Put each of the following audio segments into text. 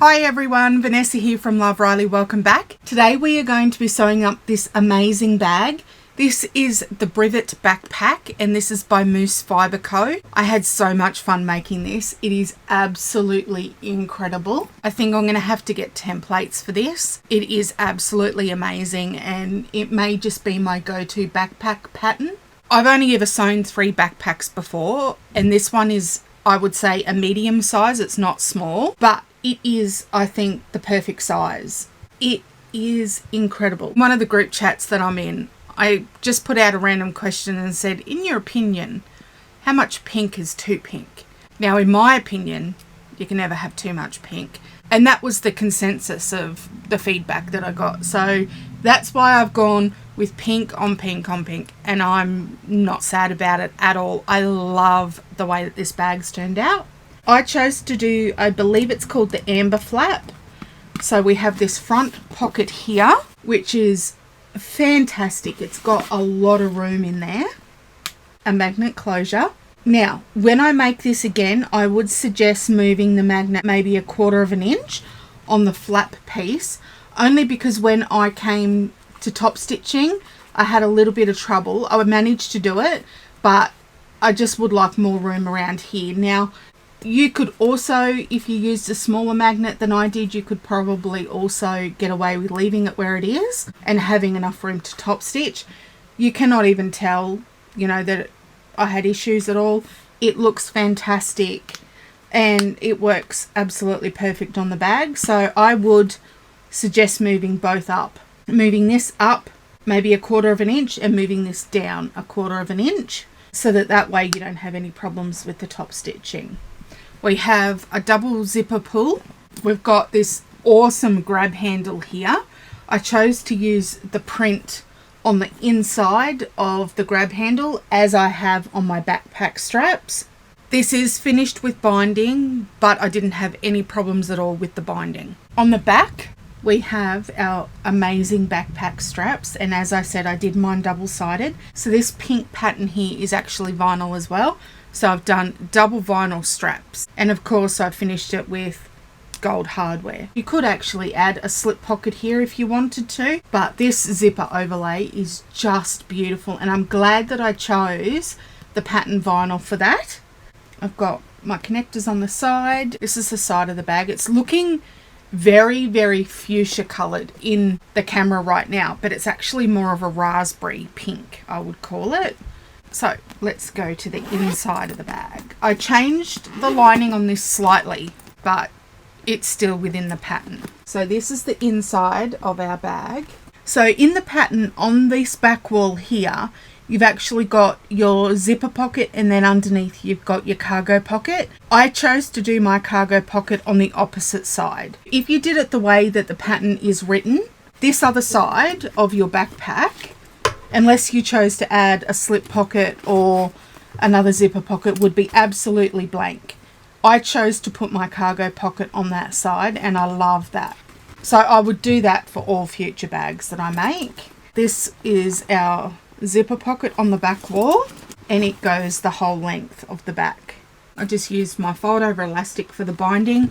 Hi everyone, Vanessa here from Love Riley. Welcome back. Today we are going to be sewing up this amazing bag. This is the Brivet backpack and this is by Moose Fibre Co. I had so much fun making this. It is absolutely incredible. I think I'm going to have to get templates for this. It is absolutely amazing and it may just be my go-to backpack pattern. I've only ever sewn 3 backpacks before and this one is, I would say, a medium size. It's not small, but it is, I think, the perfect size. It is incredible. One of the group chats that I'm in, I just put out a random question and said, in your opinion, how much pink is too pink? Now, in my opinion, you can never have too much pink. And that was the consensus of the feedback that I got. So that's why I've gone with pink on pink on pink. And I'm not sad about it at all. I love the way that this bag's turned out. I chose to do, I believe it's called the amber flap. So we have this front pocket here, which is fantastic. It's got a lot of room in there. A magnet closure. Now, when I make this again, I would suggest moving the magnet maybe 1/4 inch on the flap piece, only because when I came to top stitching, I had a little bit of trouble. I managed to do it, but I just would like more room around here. Now, you could also, if you used a smaller magnet than I did, you could probably also get away with leaving it where it is and having enough room to top stitch. You cannot even tell, you know, that I had issues at all. It looks fantastic and it works absolutely perfect on the bag. So I would suggest moving both up. Moving this up maybe 1/4 inch and moving this down 1/4 inch so that way you don't have any problems with the top stitching. We have a double zipper pull. We've got this awesome grab handle here. I chose to use the print on the inside of the grab handle as I have on my backpack straps. This is finished with binding, but I didn't have any problems at all with the binding. On the back, we have our amazing backpack straps, and as I said, I did mine double-sided. So this pink pattern here is actually vinyl as well. So I've done double vinyl straps, and of course I finished it with gold hardware. You could actually add a slip pocket here if you wanted to, but this zipper overlay is just beautiful, and I'm glad that I chose the pattern vinyl for that. I've got my connectors on the side. This is the side of the bag. It's looking very, very fuchsia coloured in the camera right now, but it's actually more of a raspberry pink, I would call it. So let's go to the inside of the bag. I changed the lining on this slightly, but it's still within the pattern. So this is the inside of our bag. So in the pattern on this back wall here, you've actually got your zipper pocket and then underneath you've got your cargo pocket. I chose to do my cargo pocket on the opposite side. If you did it the way that the pattern is written, this other side of your backpack, unless you chose to add a slip pocket or another zipper pocket, would be absolutely blank. I chose to put my cargo pocket on that side and I love that. So I would do that for all future bags that I make. This is our zipper pocket on the back wall and it goes the whole length of the back. I just used my fold over elastic for the binding.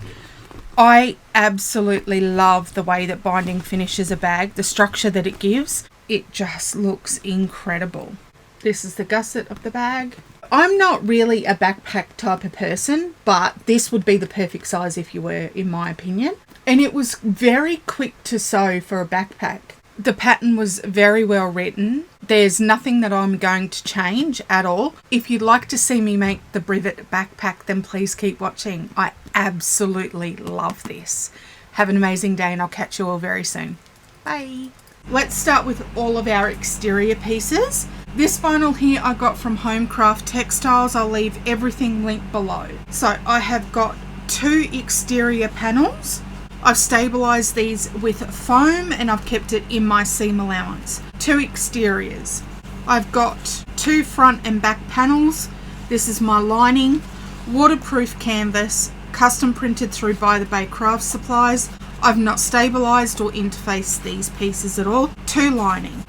I absolutely love the way that binding finishes a bag, the structure that it gives. It just looks incredible. This is the gusset of the bag. I'm not really a backpack type of person, but this would be the perfect size if you were, in my opinion. And it was very quick to sew for a backpack. The pattern was very well written. There's nothing that I'm going to change at all. If you'd like to see me make the Brivet backpack, then please keep watching. I absolutely love this. Have an amazing day and I'll catch you all very soon. Bye. Let's start with all of our exterior pieces. This vinyl here I got from Homecraft Textiles. I'll leave everything linked below. So I have got 2 exterior panels. I've stabilised these with foam and I've kept it in my seam allowance. 2 exteriors. I've got 2 front and back panels. This is my lining, waterproof canvas, custom printed through By the Bay Craft Supplies. I've not stabilised or interfaced these pieces at all. 2 lining.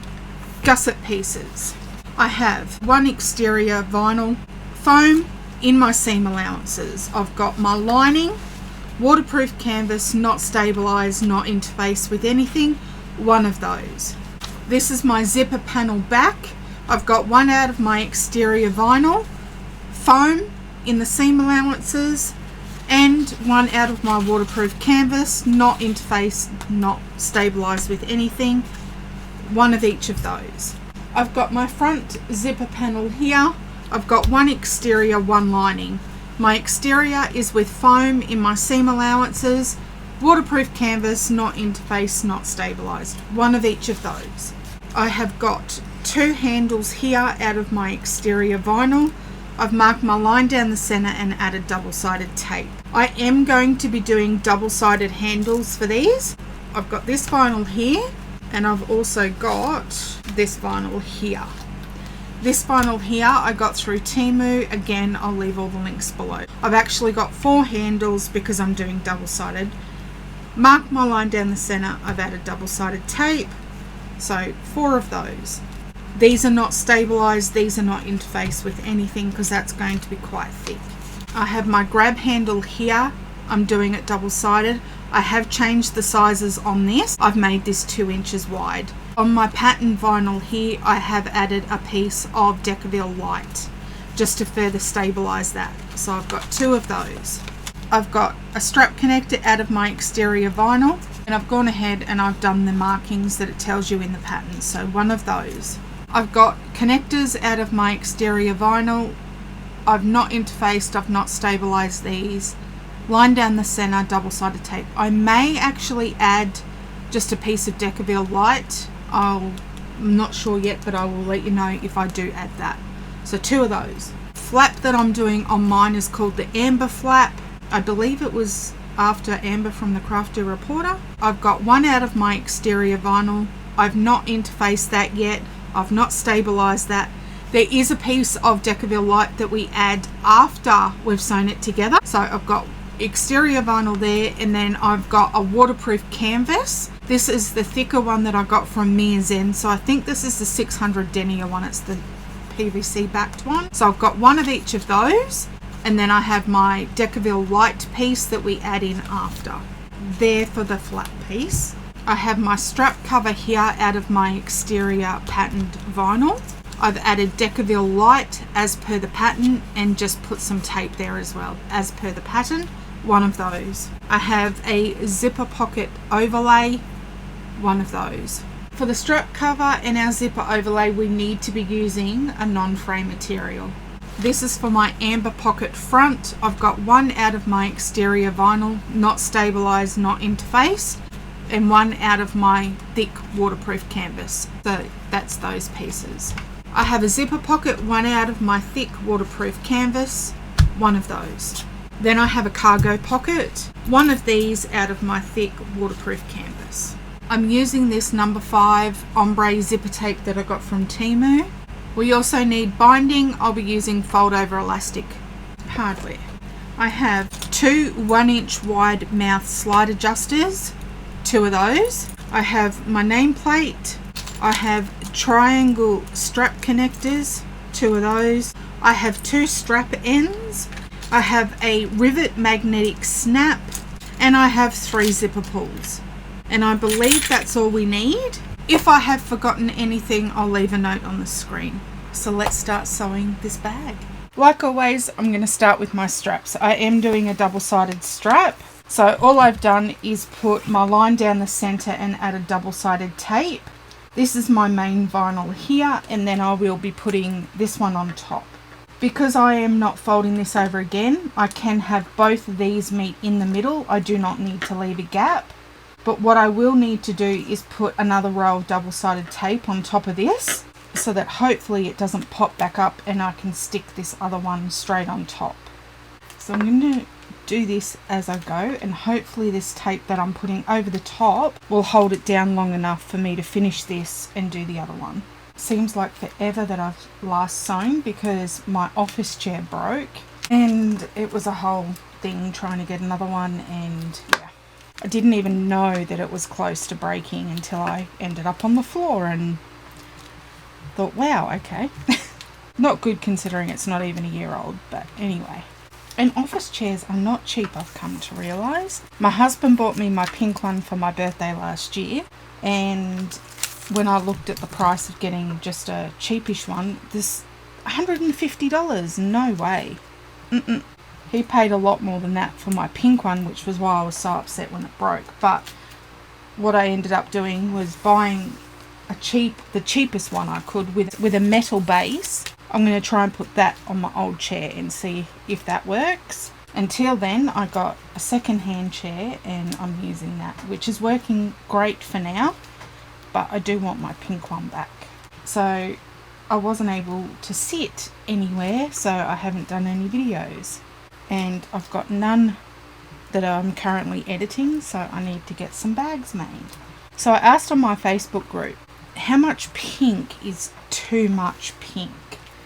Gusset pieces. I have 1 exterior vinyl foam in my seam allowances. I've got my lining, waterproof canvas, not stabilized, not interfaced with anything, one of those. This is my zipper panel back. I've got one out of my exterior vinyl, foam in the seam allowances, and one out of my waterproof canvas, not interfaced, not stabilized with anything, one of each of those. I've got my front zipper panel here. I've got one exterior, one lining. My exterior is with foam in my seam allowances, waterproof canvas, not interfaced, not stabilized, one of each of those. I have got two handles here out of my exterior vinyl. I've marked my line down the center and added double-sided tape. I am going to be doing double-sided handles for these. I've got this vinyl here, and I've also got this vinyl here. This vinyl here I got through Temu. Again, I'll leave all the links below. I've actually got 4 handles because I'm doing double-sided. Mark my line down the center. I've added double-sided tape. So 4 of those. These are not stabilized. These are not interfaced with anything because that's going to be quite thick. I have my grab handle here. I'm doing it double-sided. I have changed the sizes on this. I've made this 2 inches wide. On my pattern vinyl here, I have added a piece of Decaville Light just to further stabilize that. So I've got 2 of those. I've got a strap connector out of my exterior vinyl, and I've gone ahead and I've done the markings that it tells you in the pattern. So one of those. I've got connectors out of my exterior vinyl. I've not interfaced, I've not stabilized these. Line down the center, double-sided tape. I may actually add just a piece of Decaville Light. I'm not sure yet, but I will let you know if I do add that. So 2 of those. Flap that I'm doing on mine is called the Amber flap. I believe it was after Amber from the Crafty Reporter. I've got one out of my exterior vinyl. I've not interfaced that yet. I've not stabilized that. There is a piece of Decaville Light that we add after we've sewn it together. So I've got exterior vinyl there, and then I've got a waterproof canvas. This is the thicker one that I got from Mia Zen. So I think this is the 600 denier one. It's the PVC backed one. So I've got one of each of those, and then I have my Decaville Light piece that we add in after. There for the flat piece. I have my strap cover here out of my exterior patterned vinyl. I've added Decaville Light as per the pattern and just put some tape there as well as per the pattern. One of those. I have a zipper pocket overlay. One of those. For the strap cover and our zipper overlay, we need to be using a non-frame material. This is for my Amber pocket front. I've got one out of my exterior vinyl, not stabilized, not interfaced, and one out of my thick waterproof canvas. So that's those pieces. I have a zipper pocket, one out of my thick waterproof canvas, one of those. Then I have a cargo pocket, one of these out of my thick waterproof canvas. I'm using this number 5 ombre zipper tape that I got from Temu. We also need binding. I'll be using fold over elastic hardware. I have 2 1-inch wide mouth slide adjusters, 2 of those. I have my nameplate. I have triangle strap connectors, 2 of those. I have 2 strap ends. I have a rivet magnetic snap, and I have 3 zipper pulls. And I believe that's all we need. If I have forgotten anything, I'll leave a note on the screen. So let's start sewing this bag. Like always, I'm going to start with my straps. I am doing a double-sided strap. So all I've done is put my line down the center and added double-sided tape. This is my main vinyl here, and then I will be putting this one on top. Because I am not folding this over again, I can have both of these meet in the middle. I do not need to leave a gap. But what I will need to do is put another row of double-sided tape on top of this, so that hopefully it doesn't pop back up and I can stick this other one straight on top. So I'm going to do this as I go, and hopefully this tape that I'm putting over the top will hold it down long enough for me to finish this and do the other one. Seems like forever that I've last sewn because my office chair broke, and it was a whole thing trying to get another one, and yeah, I didn't even know that it was close to breaking until I ended up on the floor and thought, wow, okay. Not good considering it's not even a year old, but anyway. And office chairs are not cheap, I've come to realise. My husband bought me my pink one for my birthday last year, and when I looked at the price of getting just a cheapish one, this $150, no way. He paid a lot more than that for my pink one, which was why I was so upset when it broke. But what I ended up doing was buying the cheapest one I could with a metal base. I'm going to try and put that on my old chair and see if that works. Until then, I got a second-hand chair and I'm using that, which is working great for now, but I do want my pink one back. So I wasn't able to sit anywhere, so I haven't done any videos. And I've got none that I'm currently editing, so I need to get some bags made. So I asked on my Facebook group, how much pink is too much pink?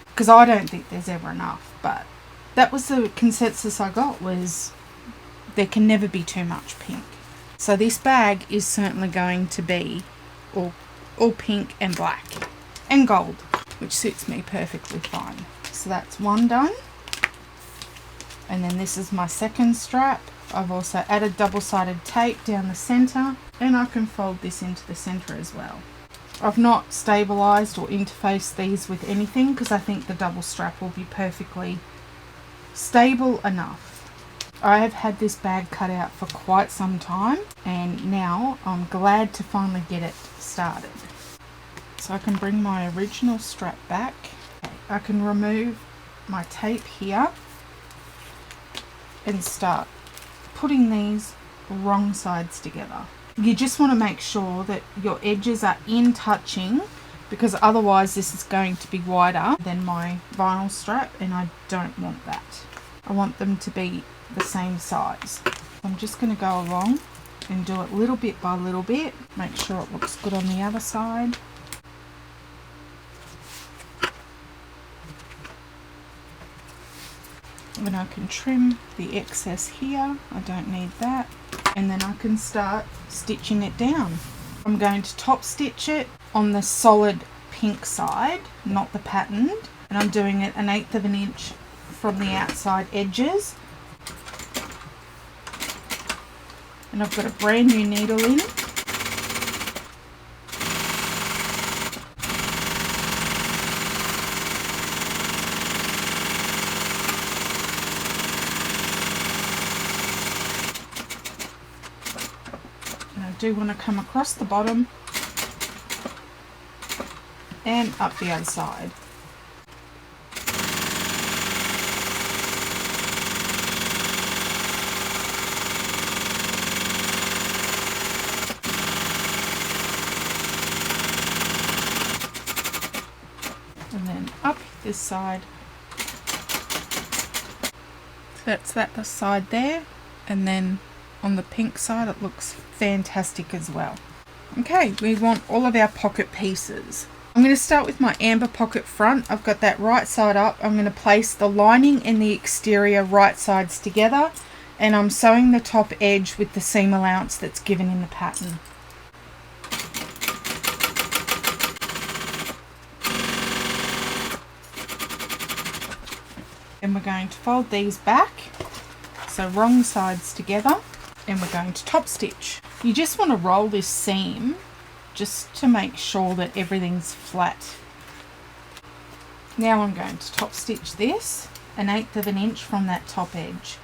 Because I don't think there's ever enough, but that was the consensus I got, was there can never be too much pink. So this bag is certainly going to be all pink and black and gold, which suits me perfectly fine. So that's one done. And then this is my second strap. I've also added double-sided tape down the centre, and I can fold this into the centre as well. I've not stabilised or interfaced these with anything because I think the double strap will be perfectly stable enough. I have had this bag cut out for quite some time, and now I'm glad to finally get it started. So I can bring my original strap back. I can remove my tape here and start putting these wrong sides together. You just want to make sure that your edges are in touching, because otherwise this is going to be wider than my vinyl strap, and I don't want that. I want them to be the same size. I'm just going to go along and do it little bit by little bit, make sure it looks good on the other side. Then I can trim the excess here, I don't need that, and then I can start stitching it down. I'm going to top stitch it on the solid pink side, not the patterned, and I'm doing it 1/8 of an inch from the outside edges. And I've got a brand new needle in. Do want to come across the bottom and up the other side. And then up this side. So that's that side there, and then on the pink side it looks fantastic as well. Okay, we want all of our pocket pieces. I'm going to start with my amber pocket front. I've got that right side up. I'm going to place the lining and the exterior right sides together, and I'm sewing the top edge with the seam allowance that's given in the pattern. And we're going to fold these back, so wrong sides together, and we're going to top stitch. You just want to roll this seam just to make sure that everything's flat. Now I'm going to top stitch this 1/8 of an inch from that top edge.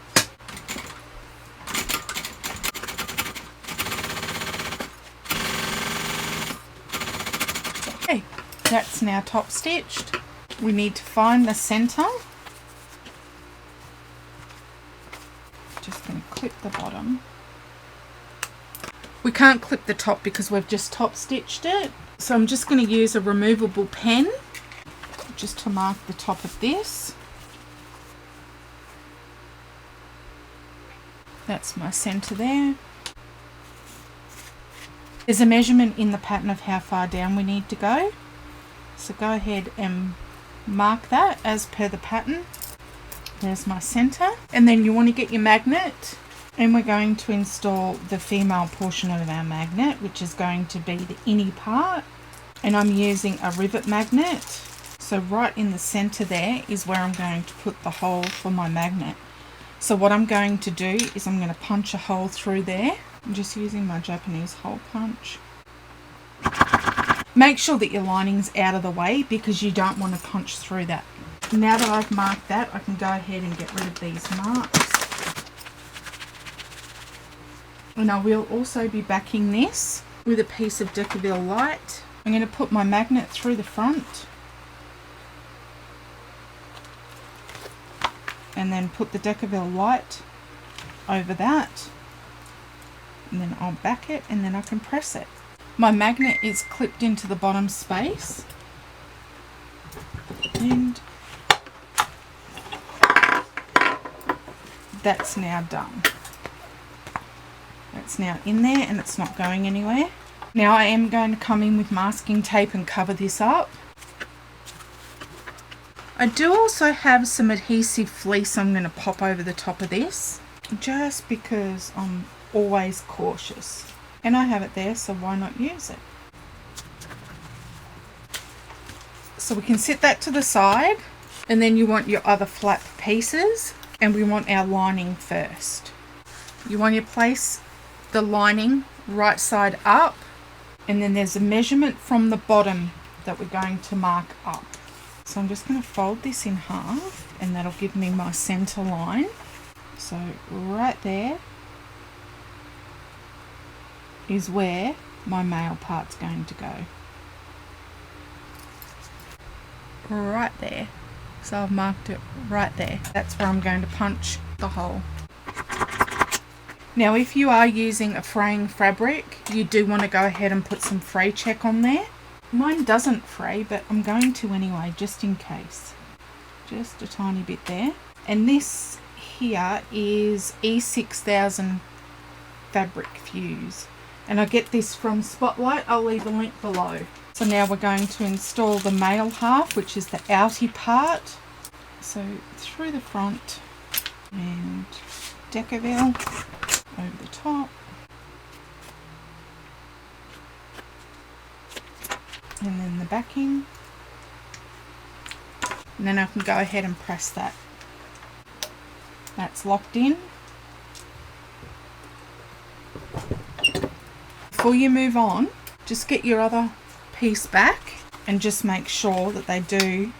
Okay, that's now top stitched. We need to find the center. Just going to clip the bottom. We can't clip the top because we've just top stitched it, so I'm just going to use a removable pen just to mark the top of this. That's my center there. There's a measurement in the pattern of how far down we need to go, so go ahead and mark that as per the pattern. There's my center, and then you want to get your magnet, and we're going to install the female portion of our magnet, which is going to be the innie part, and I'm using a rivet magnet. So right in the center there is where I'm going to put the hole for my magnet. So what I'm going to do is I'm going to punch a hole through there. I'm just using my Japanese hole punch. Make sure that your lining's out of the way because you don't want to punch through that. Now that I've marked that, I can go ahead and get rid of these marks. And I will also be backing this with a piece of Decaville light. I'm going to put my magnet through the front and then put the Decaville light over that, and then I'll back it and then I can press it. My magnet is clipped into the bottom space, and that's now done. That's now in there and it's not going anywhere. Now I am going to come in with masking tape and cover this up. I do also have some adhesive fleece I'm going to pop over the top of this, just because I'm always cautious. And I have it there, so why not use it? So we can set that to the side, and then you want your other flap pieces, and we want our lining first. You want to place the lining right side up, and then there's a measurement from the bottom that we're going to mark up. So I'm just going to fold this in half, and that'll give me my center line. So right there is where my male part's going to go. Right there. So I've marked it right there. That's where I'm going to punch the hole. Now if you are using a fraying fabric, you do want to go ahead and put some fray check on there. Mine doesn't fray, but I'm going to anyway, just in case. Just a tiny bit there. And this here is E6000 fabric fuse. And I get this from Spotlight. I'll leave a link below. So now we're going to install the male half, which is the outy part. So through the front and Decaville over the top. And then the backing. And then I can go ahead and press that. That's locked in. Before you move on, just get your other piece back and just make sure that they do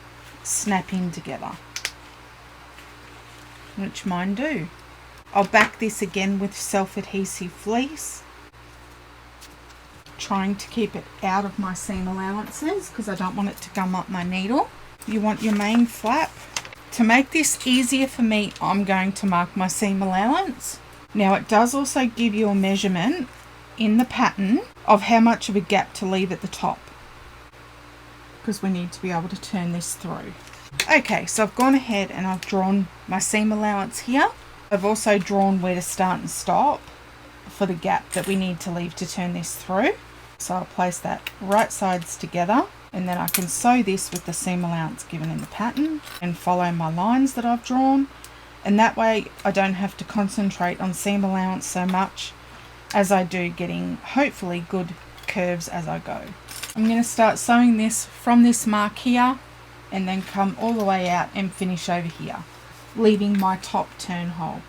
snap in together, which mine do. I'll back this again with self-adhesive fleece, trying to keep it out of my seam allowances because I don't want it to gum up my needle. You want your main flap. To make this easier for me, I'm going to mark my seam allowance. Now it does also give you a measurement in the pattern of how much of a gap to leave at the top, because we need to be able to turn this through. Okay, so I've gone ahead and I've drawn my seam allowance here. I've also drawn where to start and stop for the gap that we need to leave to turn this through. So I'll place that right sides together, and then I can sew this with the seam allowance given in the pattern and follow my lines that I've drawn. And that way I don't have to concentrate on seam allowance so much as I do getting hopefully good curves as I go. I'm going to start sewing this from this mark here and then come all the way out and finish over here, leaving my top turn hole.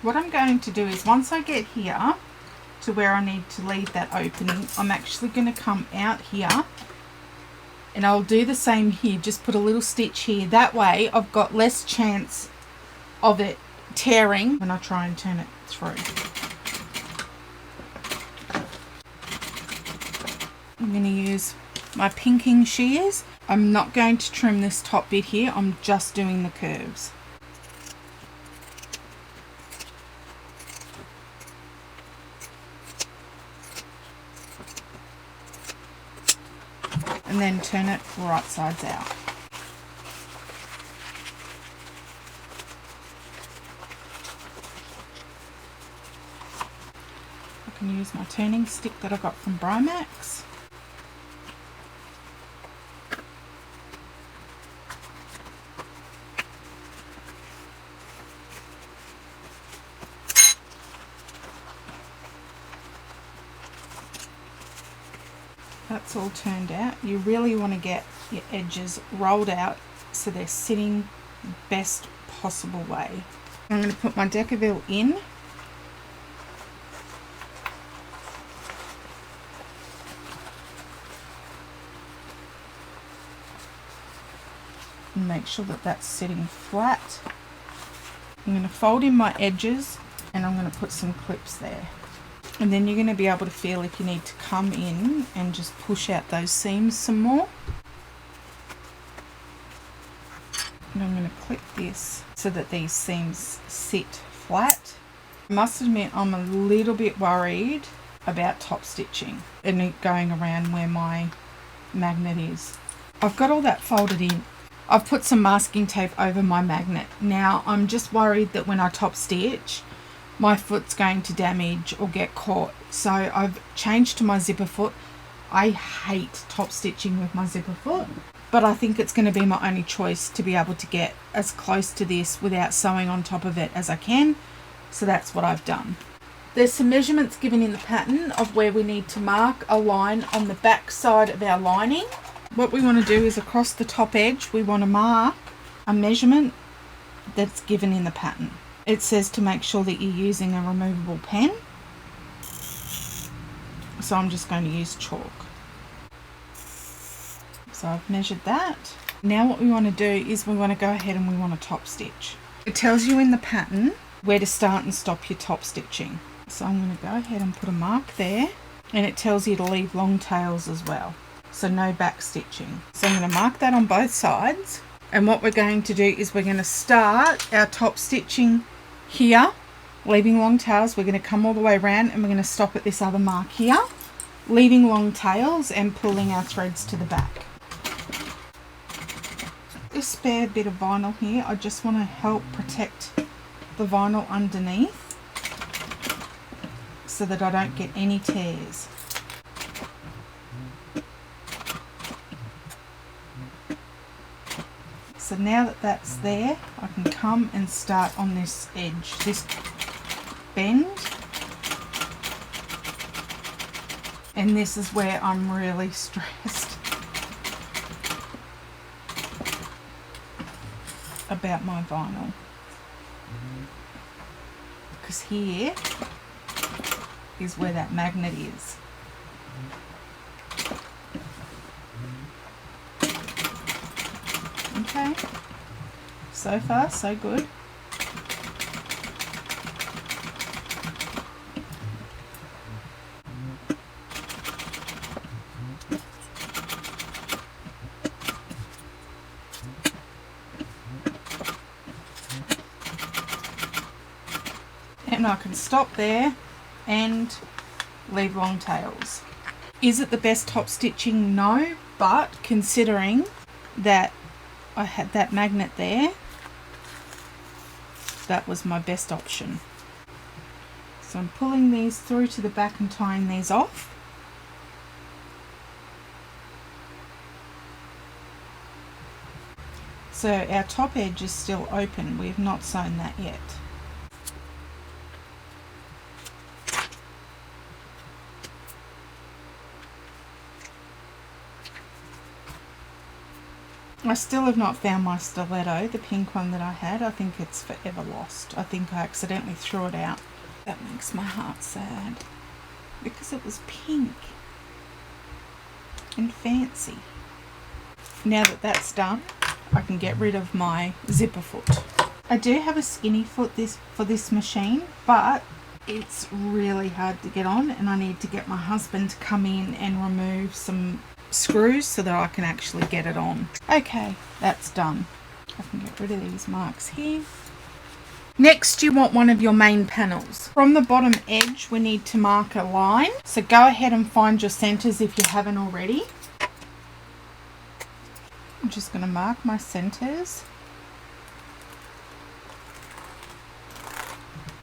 What I'm going to do is once I get here to where I need to leave that opening, I'm actually going to come out here and I'll do the same here, just put a little stitch here. That way I've got less chance of it tearing when I try and turn it through. I'm going to use my pinking shears. I'm not going to trim this top bit here, I'm just doing the curves. And then turn it right sides out. I can use my turning stick that I got from Brivet. That's all turned out. You really want to get your edges rolled out so they're sitting best possible way. I'm going to put my Decaville in. And make sure that that's sitting flat. I'm going to fold in my edges and I'm going to put some clips there. And then you're going to be able to feel if you need to come in and just push out those seams some more. And I'm going to clip this so that these seams sit flat. I must admit I'm a little bit worried about top stitching and it going around where my magnet is. I've got all that folded in. I've put some masking tape over my magnet. Now I'm just worried that when I top stitch, my foot's going to damage or get caught. So I've changed to my zipper foot. I hate top stitching with my zipper foot, but I think it's going to be my only choice to be able to get as close to this without sewing on top of it as I can. So that's what I've done. There's some measurements given in the pattern of where we need to mark a line on the back side of our lining. What we want to do is across the top edge, we want to mark a measurement that's given in the pattern. It says to make sure that you're using a removable pen. So I'm just going to use chalk. So I've measured that. Now what we want to do is we want to go ahead and we want to top stitch. It tells you in the pattern where to start and stop your top stitching. So I'm going to go ahead and put a mark there, and it tells you to leave long tails as well. So no back stitching. So I'm going to mark that on both sides. And what we're going to do is we're going to start our top stitching here, leaving long tails. We're going to come all the way around and we're going to stop at this other mark here, leaving long tails and pulling our threads to the back. This spare bit of vinyl here, I just want to help protect the vinyl underneath so that I don't get any tears. So now that that's there, I can come and start on this edge, this bend. And this is where I'm really stressed about my vinyl. Because here is where that magnet is. Okay, so far so good. And I can stop there and leave long tails. Is it the best top stitching? No, but considering that I had that magnet there, that was my best option. So I'm pulling these through to the back and tying these off. So our top edge is still open, we have not sewn that yet. I still have not found my stiletto, the pink one that I had. I think it's forever lost. I think I accidentally threw it out. That makes my heart sad because it was pink and fancy. Now that that's done, I can get rid of my zipper foot. I do have a skinny foot for this machine, but it's really hard to get on, and I need to get my husband to come in and remove some screws so that I can actually get it on. Okay, that's done. I can get rid of these marks here. Next, you want one of your main panels. From the bottom edge, we need to mark a line. So go ahead and find your centers if you haven't already. I'm just going to mark my centers.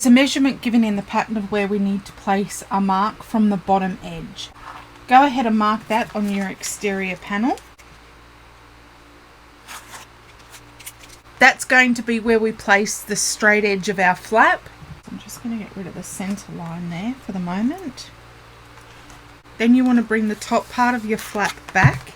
It's a measurement given in the pattern of where we need to place a mark from the bottom edge. Go ahead and mark that on your exterior panel. That's going to be where we place the straight edge of our flap. I'm just going to get rid of the center line there for the moment. Then you want to bring the top part of your flap back.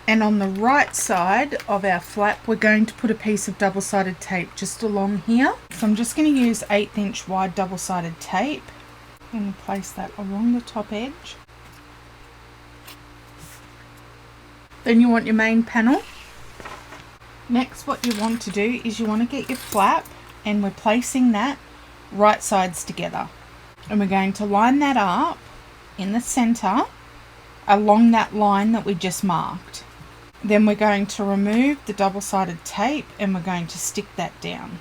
And on the right side of our flap, we're going to put a piece of double-sided tape just along here. So I'm just going to use 1/8 inch wide double-sided tape and place that along the top edge. Then you want your main panel. Next, what you want to do is you want to get your flap, and we're placing that right sides together. And we're going to line that up in the center along that line that we just marked. Then we're going to remove the double-sided tape and we're going to stick that down.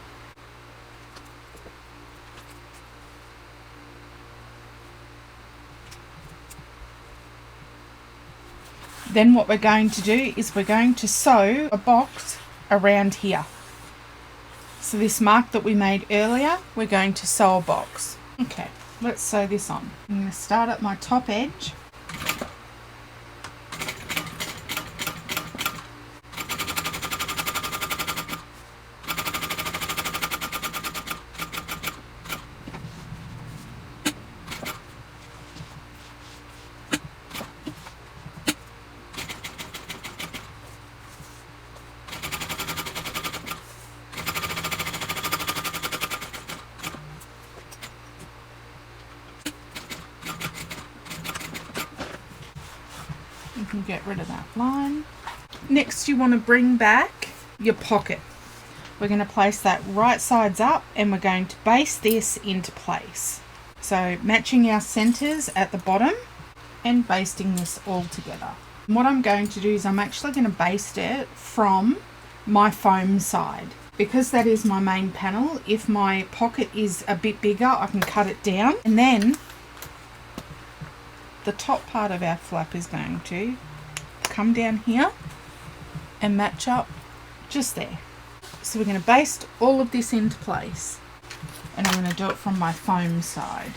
Then what we're going to do is we're going to sew a box around here. So this mark that we made earlier, we're going to sew a box. Okay, let's sew this on. I'm going to start at my top edge. You can get rid of that line. Next, you want to bring back your pocket. We're going to place that right sides up and we're going to baste this into place. So matching our centers at the bottom and basting this all together. And what I'm going to do is I'm actually going to baste it from my foam side. Because that is my main panel, if my pocket is a bit bigger, I can cut it down. And then the top part of our flap is going to come down here and match up just there. So we're going to baste all of this into place, and I'm going to do it from my foam side.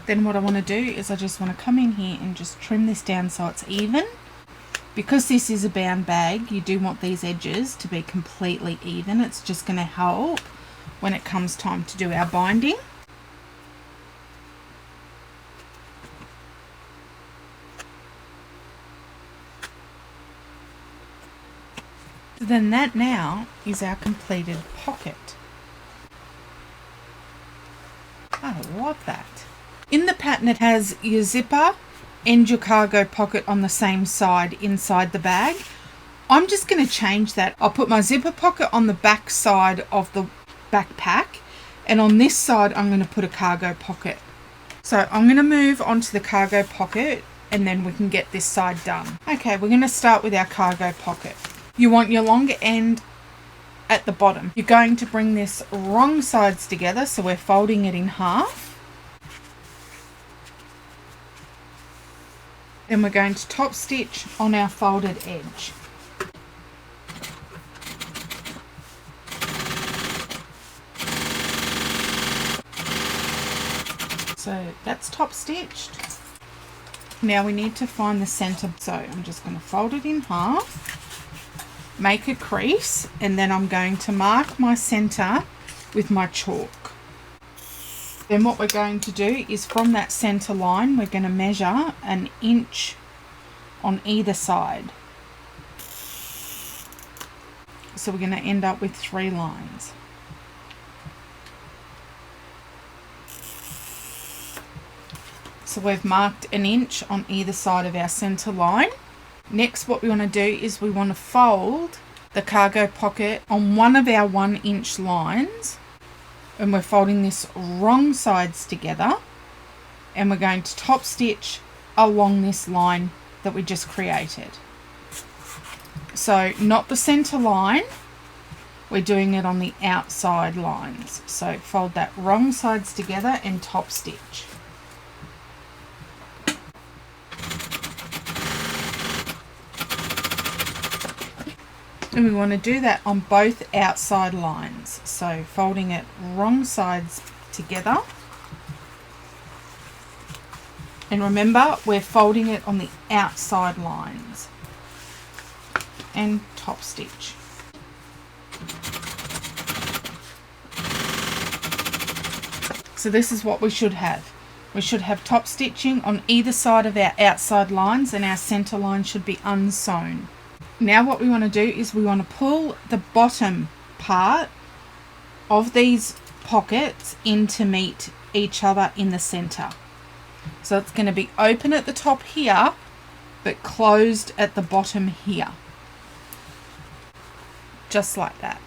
Then what I want to do is I just want to come in here and just trim this down so it's even. Because this is a bound bag, you do want these edges to be completely even. It's just going to help when it comes time to do our binding. Then that now is our completed pocket. I love that. In the pattern, it has your zipper and your cargo pocket on the same side inside the bag. I'm just going to change that. I'll put my zipper pocket on the back side of the backpack, and on this side I'm going to put a cargo pocket. So I'm going to move on to the cargo pocket and then we can get this side done. Okay, we're going to start with our cargo pocket. You want your longer end at the bottom. You're going to bring this wrong sides together, so we're folding it in half. Then we're going to top stitch on our folded edge. So that's top stitched. Now we need to find the center. So I'm just going to fold it in half, make a crease, and then I'm going to mark my center with my chalk. Then what we're going to do is from that center line, we're going to measure 1 inch on either side. So we're going to end up with 3 lines. So we've marked 1 inch on either side of our center line. Next, what we want to do is we want to fold the cargo pocket on one of our 1 inch lines. And we're folding this wrong sides together, and we're going to top stitch along this line that we just created. So not the center line, we're doing it on the outside lines. So fold that wrong sides together and top stitch. And we want to do that on both outside lines. So folding it wrong sides together. And remember, we're folding it on the outside lines. And top stitch. So this is what we should have. We should have top stitching on either side of our outside lines, and our center line should be unsewn. Now what we want to do is we want to pull the bottom part of these pockets in to meet each other in the center. So it's going to be open at the top here, but closed at the bottom here. Just like that.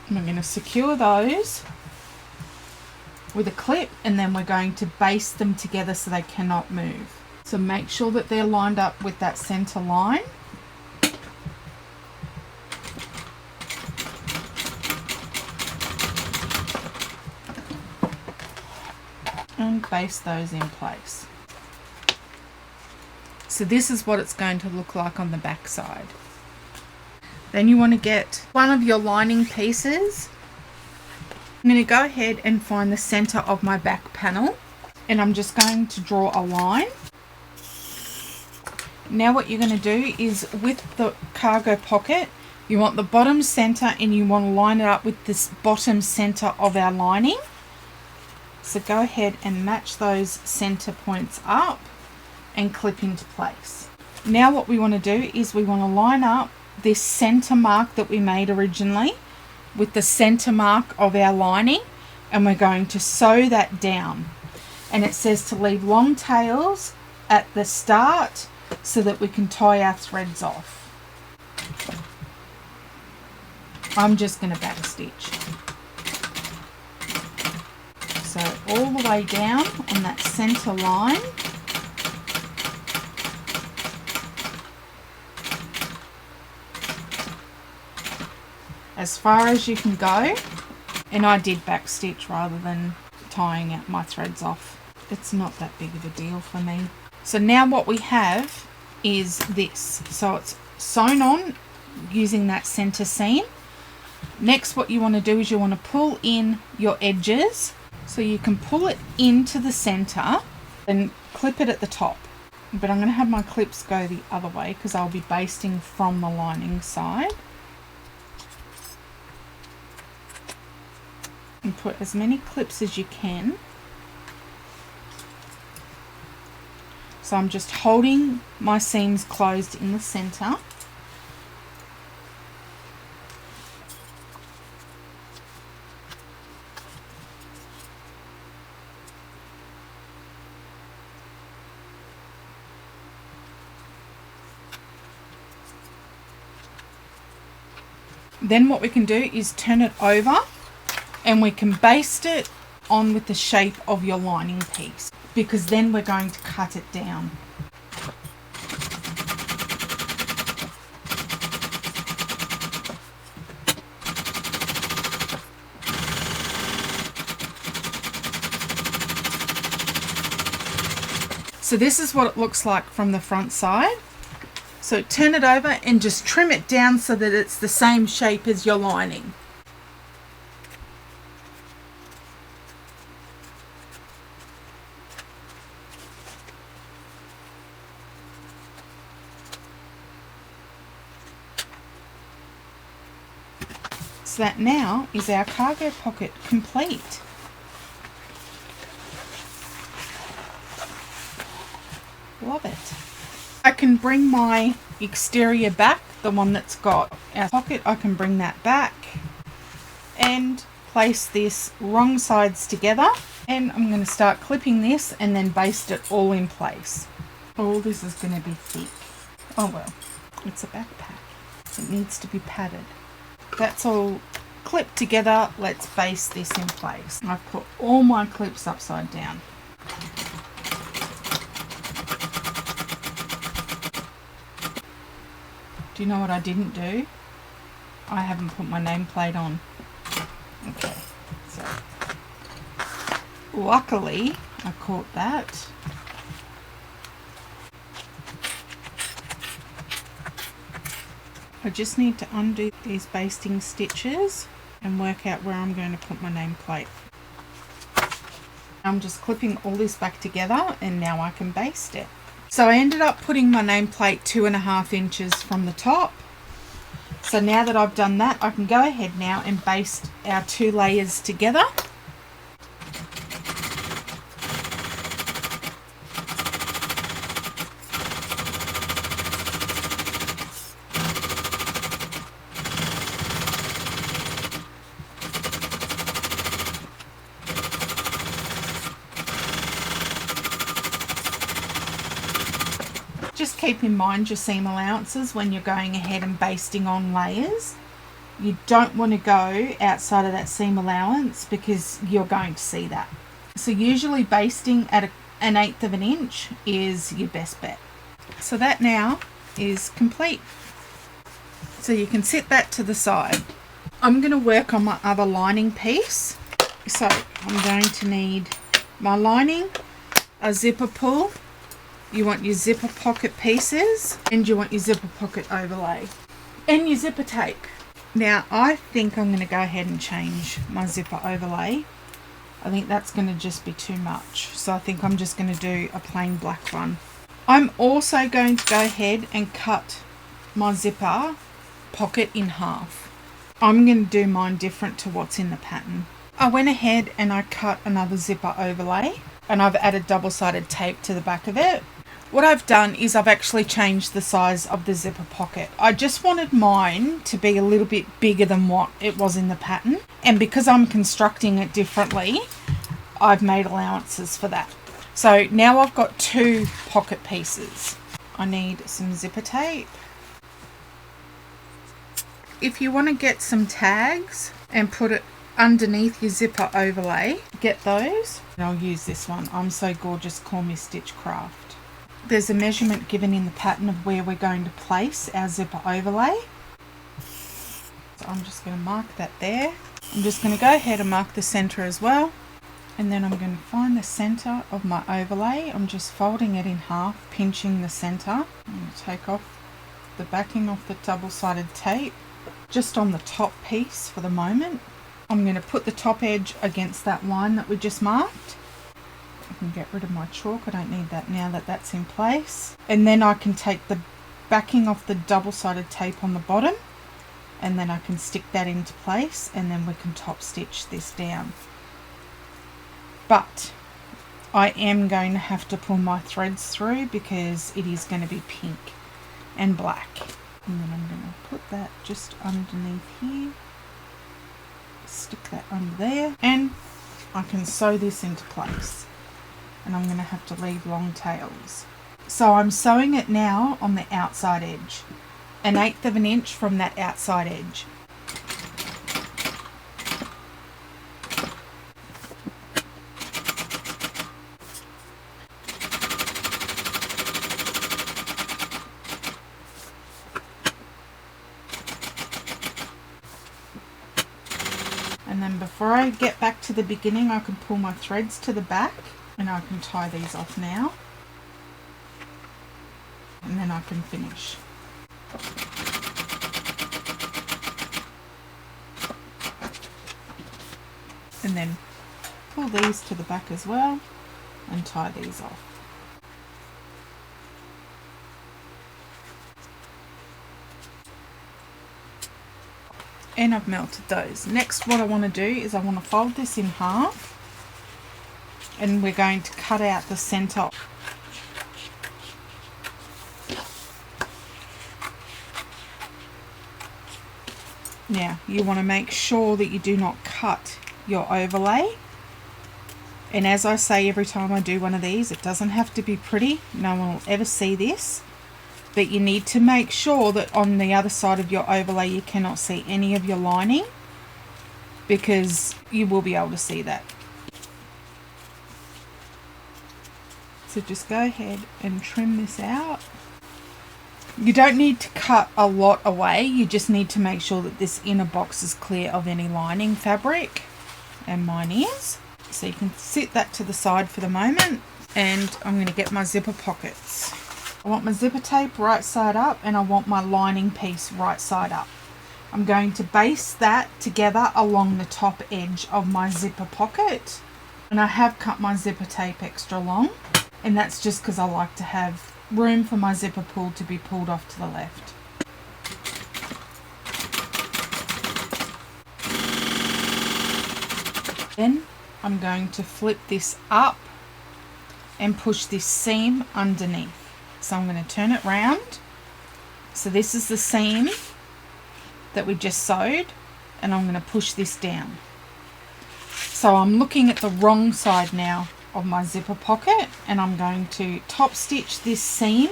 And we're going to secure those with a clip, and then we're going to baste them together so they cannot move. So make sure that they're lined up with that center line. And baste those in place. So this is what it's going to look like on the back side. Then you want to get one of your lining pieces. I'm going to go ahead and find the center of my back panel, and I'm just going to draw a line. Now what you're going to do is, with the cargo pocket, you want the bottom center and you want to line it up with this bottom center of our lining. So go ahead and match those center points up and clip into place. Now what we want to do is we want to line up this center mark that we made originally with the center mark of our lining, and we're going to sew that down. And it says to leave long tails at the start so that we can tie our threads off. I'm just going to back stitch. So all the way down on that center line. As far as you can go. And I did back stitch rather than tying out my threads off. It's not that big of a deal for me. So now what we have is this. So it's sewn on using that center seam. Next, what you want to do is you want to pull in your edges. So you can pull it into the center and clip it at the top. But I'm going to have my clips go the other way because I'll be basting from the lining side. And put as many clips as you can. So I'm just holding my seams closed in the center. Then what we can do is turn it over, and we can baste it on with the shape of your lining piece, because then we're going to cut it down. So this is what it looks like from the front side. So turn it over and just trim it down so that it's the same shape as your lining. So that now is our cargo pocket complete. Love it. I can bring my exterior back, the one that's got our pocket, I can bring that back and place this wrong sides together, and I'm going to start clipping this and then baste it all in place. Oh, this is going to be thick. Oh well, it's a backpack. It needs to be padded. That's all clipped together. Let's baste this in place. I've put all my clips upside down. Do you know what I didn't do? I haven't put my nameplate on. Okay, so luckily I caught that. I just need to undo these basting stitches and work out where I'm going to put my nameplate. I'm just clipping all this back together and now I can baste it. So I ended up putting my nameplate 2.5 inches from the top. So now that I've done that, I can go ahead now and baste our 2 layers together. Just keep in mind your seam allowances when you're going ahead and basting on layers. You don't want to go outside of that seam allowance because you're going to see that. So usually basting at 1/8 of an inch is your best bet. So that now is complete. So you can set that to the side. I'm going to work on my other lining piece. So I'm going to need my lining, a zipper pull. You want your zipper pocket pieces and you want your zipper pocket overlay and your zipper tape. Now I think I'm going to go ahead and change my zipper overlay. I think that's going to just be too much. So I think I'm just going to do a plain black one. I'm also going to go ahead and cut my zipper pocket in half. I'm going to do mine different to what's in the pattern. I went ahead and I cut another zipper overlay and I've added double-sided tape to the back of it. What I've done is I've actually changed the size of the zipper pocket. I just wanted mine to be a little bit bigger than what it was in the pattern. And because I'm constructing it differently, I've made allowances for that. So now I've got 2 pocket pieces. I need some zipper tape. If you want to get some tags and put it underneath your zipper overlay, get those. And I'll use this one, I'm So Gorgeous Call Me Stitch Craft. There's a measurement given in the pattern of where we're going to place our zipper overlay. So I'm just going to mark that there. I'm just going to go ahead and mark the center as well. And then I'm going to find the center of my overlay. I'm just folding it in half, pinching the center. I'm going to take off the backing of the double-sided tape just on the top piece for the moment. I'm going to put the top edge against that line that we just marked. I can get rid of my chalk, I don't need that now that that's in place. And then I can take the backing off the double-sided tape on the bottom and then I can stick that into place and then we can top stitch this down. But I am going to have to pull my threads through because it is going to be pink and black. And then I'm going to put that just underneath here, stick that under there, and I can sew this into place. And I'm going to have to leave long tails. So I'm sewing it now on the outside edge, 1/8 of an inch from that outside edge. And then before I get back to the beginning, I can pull my threads to the back and I can tie these off now. And then I can finish. And then pull these to the back as well and tie these off. And I've melted those. Next, what I want to do is I want to fold this in half and we're going to cut out the center. Now, you want to make sure that you do not cut your overlay. And as I say every time I do one of these, it doesn't have to be pretty. No one will ever see this. But you need to make sure that on the other side of your overlay you cannot see any of your lining, because you will be able to see that. So just go ahead and trim this out. You don't need to cut a lot away. You just need to make sure that this inner box is clear of any lining fabric, and mine is. So you can sit that to the side for the moment, and I'm going to get my zipper pockets. I want my zipper tape right side up, and I want my lining piece right side up. I'm going to baste that together along the top edge of my zipper pocket, and I have cut my zipper tape extra long, and that's just because I like to have room for my zipper pull to be pulled off to the left. Then I'm going to flip this up and push this seam underneath. So I'm going to turn it round. So this is the seam that we just sewed, and I'm going to push this down. So I'm looking at the wrong side now of my zipper pocket, and I'm going to top stitch this seam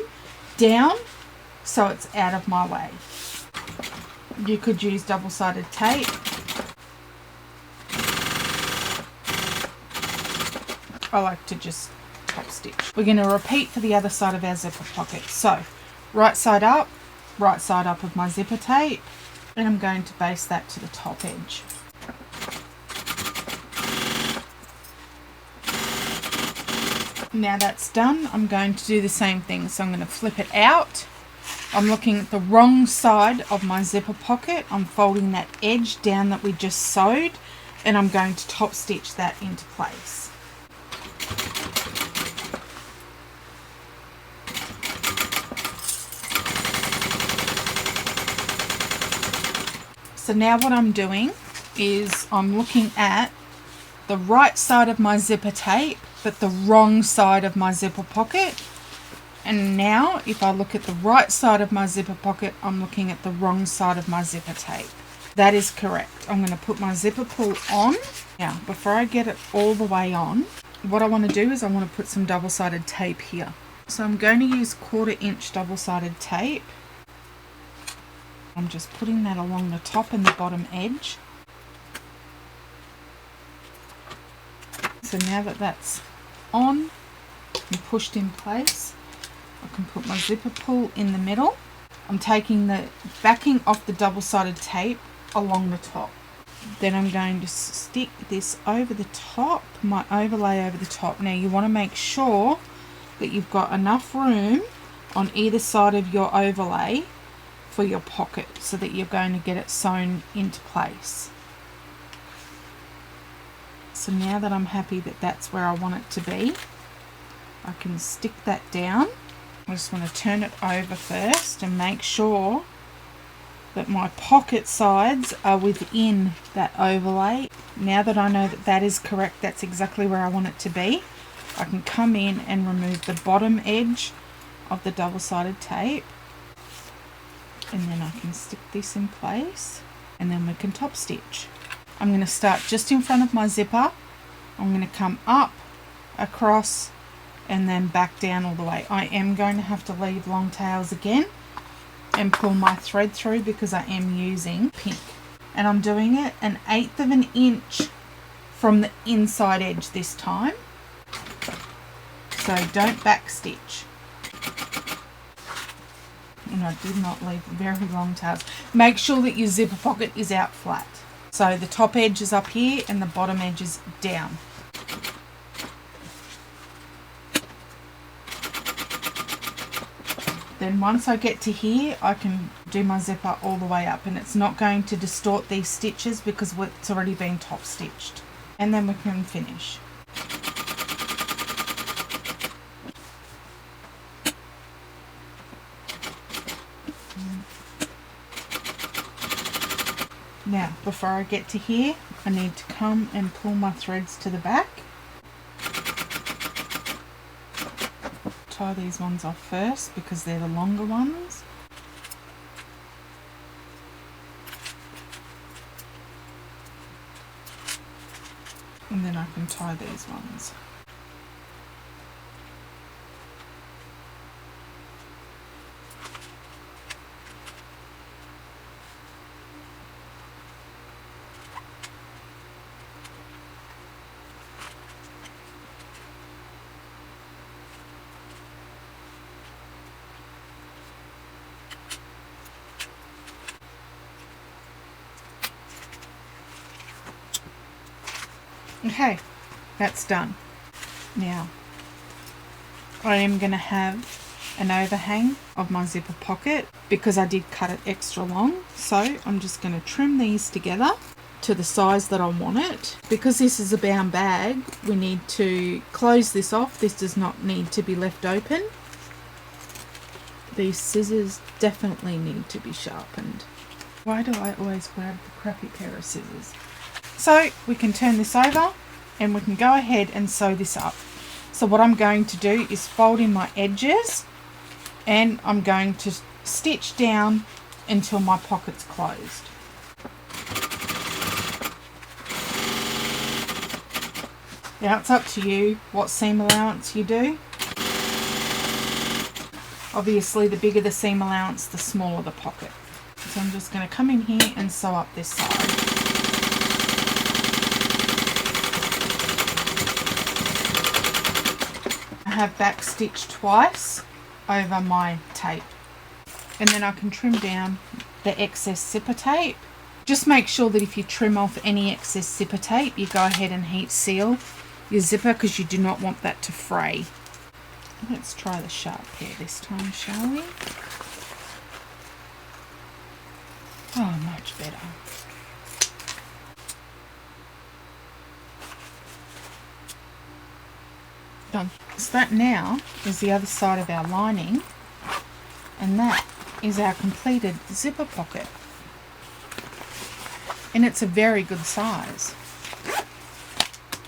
down so it's out of my way. You could use double-sided tape. I like to just top stitch. We're going to repeat for the other side of our zipper pocket. So right side up of my zipper tape, and I'm going to baste that to the top edge. Now that's done, I'm going to do the same thing. So I'm going to flip it out. I'm looking at the wrong side of my zipper pocket. I'm folding that edge down that we just sewed, and I'm going to top stitch that into place. So now what I'm doing is I'm looking at the right side of my zipper tape, but the wrong side of my zipper pocket. And now if I look at the right side of my zipper pocket, I'm looking at the wrong side of my zipper tape. That is correct. I'm going to put my zipper pull on. Now, before I get it all the way on, what I want to do is I want to put some double-sided tape here. So I'm going to use 1/4 inch double-sided tape. I'm just putting that along the top and the bottom edge. So now that that's on and pushed in place, I can put my zipper pull in the middle. I'm taking the backing off the double-sided tape along the top. Then I'm going to stick this over the top, my overlay over the top. Now you want to make sure that you've got enough room on either side of your overlay for your pocket so that you're going to get it sewn into place. So now that I'm happy that that's where I want it to be, I can stick that down. I just want to turn it over first and make sure that my pocket sides are within that overlay. Now that I know that that is correct, that's exactly where I want it to be, I can come in and remove the bottom edge of the double-sided tape, and then I can stick this in place, and then we can top stitch. I'm going to start just in front of my zipper. I'm going to come up, across, and then back down all the way. I am going to have to leave long tails again and pull my thread through because I am using pink. And I'm doing it 1/8 of an inch from the inside edge this time. So don't back stitch. And I did not leave very long tails. Make sure that your zipper pocket is out flat. So the top edge is up here and the bottom edge is down. Then once I get to here, I can do my zipper all the way up, and it's not going to distort these stitches because it's already been top stitched. And then we can finish. Now, before I get to here, I need to come and pull my threads to the back. Tie these ones off first because they're the longer ones. And then I can tie these ones. Okay, that's done. Now, I am going to have an overhang of my zipper pocket because I did cut it extra long. So I'm just going to trim these together to the size that I want it. Because this is a bound bag, we need to close this off. This does not need to be left open. These scissors definitely need to be sharpened. Why do I always grab the crappy pair of scissors? So we can turn this over and we can go ahead and sew this up. So what I'm going to do is fold in my edges and I'm going to stitch down until my pocket's closed. Now it's up to you what seam allowance you do. Obviously the bigger the seam allowance, the smaller the pocket. So I'm just going to come in here and sew up this side. I have back stitched twice over my tape, and then I can trim down the excess zipper tape. Just make sure that if you trim off any excess zipper tape, you go ahead and heat seal your zipper because you do not want that to fray. Let's try the sharp pair this time, shall we? Oh, much better. Done. So that now is the other side of our lining, and that is our completed zipper pocket. And it's a very good size.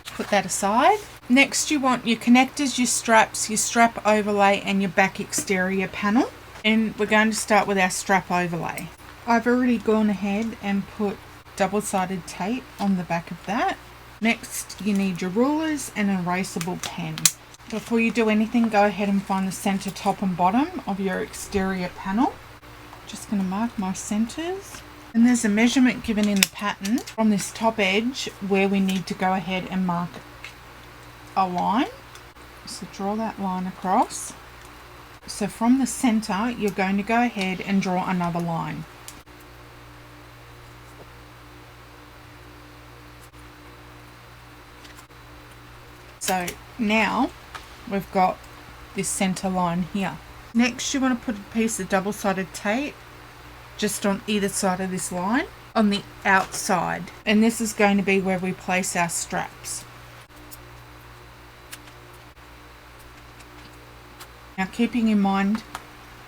Put that aside. Next you want your connectors, your straps, your strap overlay and your back exterior panel. And we're going to start with our strap overlay. I've already gone ahead and put double-sided tape on the back of that. Next you need your rulers and an erasable pen. Before you do anything, go ahead and find the center, top and bottom of your exterior panel. Just going to mark my centers. And there's a measurement given in the pattern from this top edge where we need to go ahead and mark a line. So draw that line across. So from the center, you're going to go ahead and draw another line. So now we've got this center line here. Next, you want to put a piece of double-sided tape just on either side of this line on the outside, and this is going to be where we place our straps. Now keeping in mind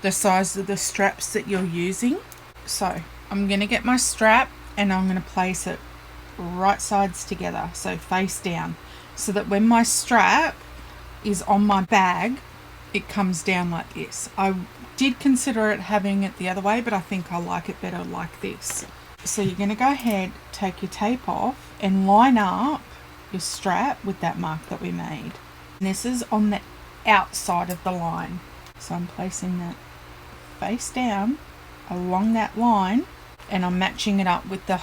the size of the straps that you're using. So I'm going to get my strap and I'm going to place it right sides together, so face down, so that when my strap is on my bag it comes down like this. I did consider it having it the other way, but I think I like it better like this. So you're going to go ahead, take your tape off and line up your strap with that mark that we made. And this is on the outside of the line. So I'm placing that face down along that line and I'm matching it up with the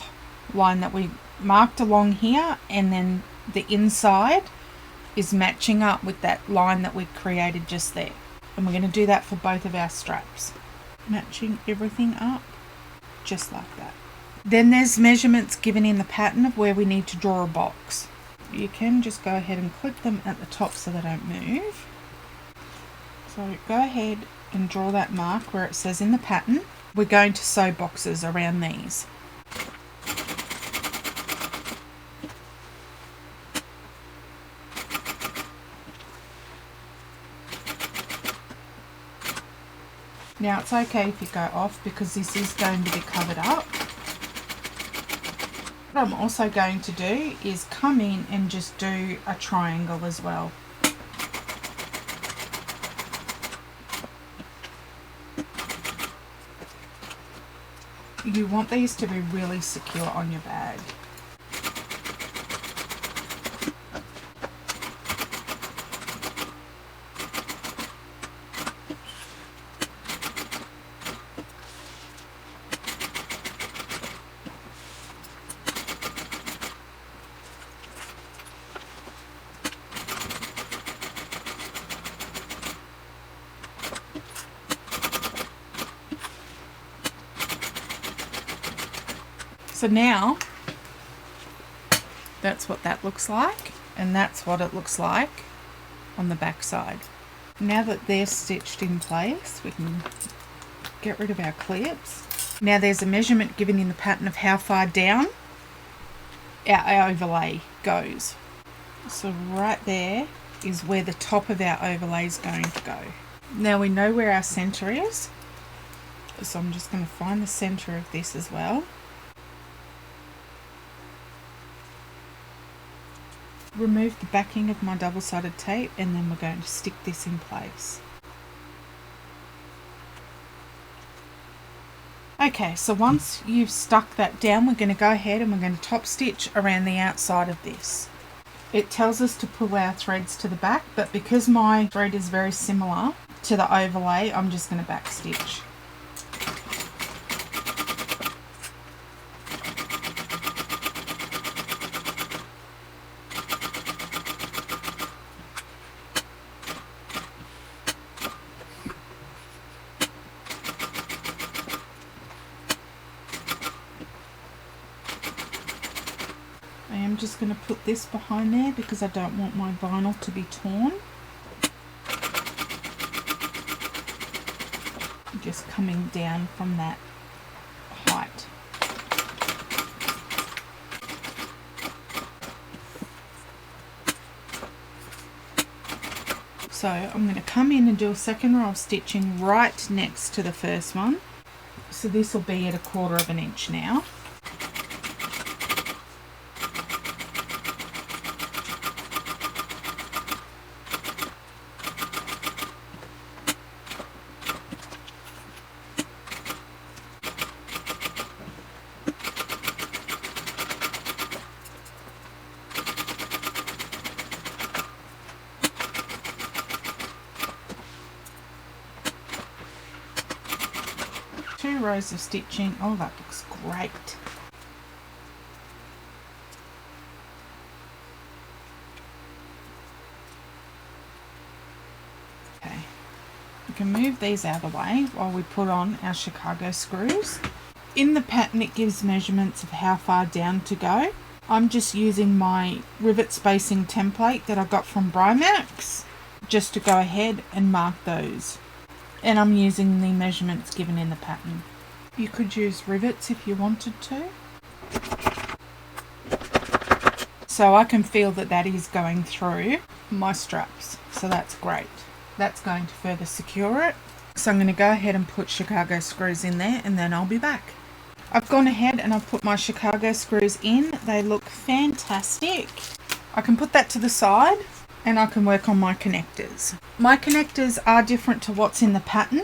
line that we marked along here, and then the inside is matching up with that line that we created just there. And we're going to do that for both of our straps. Matching everything up just like that. Then there's measurements given in the pattern of where we need to draw a box. You can just go ahead and clip them at the top so they don't move. So go ahead and draw that mark where it says in the pattern. We're going to sew boxes around these. Now it's okay if you go off because this is going to be covered up. What I'm also going to do is come in and just do a triangle as well. You want these to be really secure on your bag. So now That's what that looks like, and that's what it looks like on the back side. Now that they're stitched in place, we can get rid of our clips. Now there's a measurement given in the pattern of how far down our overlay goes. So right there is where the top of our overlay is going to go. Now we know where our center is, so I'm just going to find the center of this as well. Remove the backing of my double-sided tape, and then we're going to stick this in place. Okay, so once you've stuck that down, we're going to go ahead and we're going to top stitch around the outside of this. It tells us to pull our threads to the back, but because my thread is very similar to the overlay, I'm just going to back stitch. I'm just going to put this behind there because I don't want my vinyl to be torn. Just coming down from that height. So I'm going to come in and do a second row of stitching right next to the first one. So this will be at 1/4 of an inch now. Two rows of stitching. Oh, that looks great. Okay, we can move these out of the way while we put on our Chicago screws. In the pattern it gives measurements of how far down to go. I'm just using my rivet spacing template that I got from Brivet just to go ahead and mark those. And I'm using the measurements given in the pattern. You could use rivets if you wanted to. So I can feel that that is going through my straps. So that's great. That's going to further secure it. So I'm going to go ahead and put Chicago screws in there, and then I'll be back. I've gone ahead and I've put my Chicago screws in. They look fantastic. I can put that to the side, and I can work on my connectors. My connectors are different to what's in the pattern.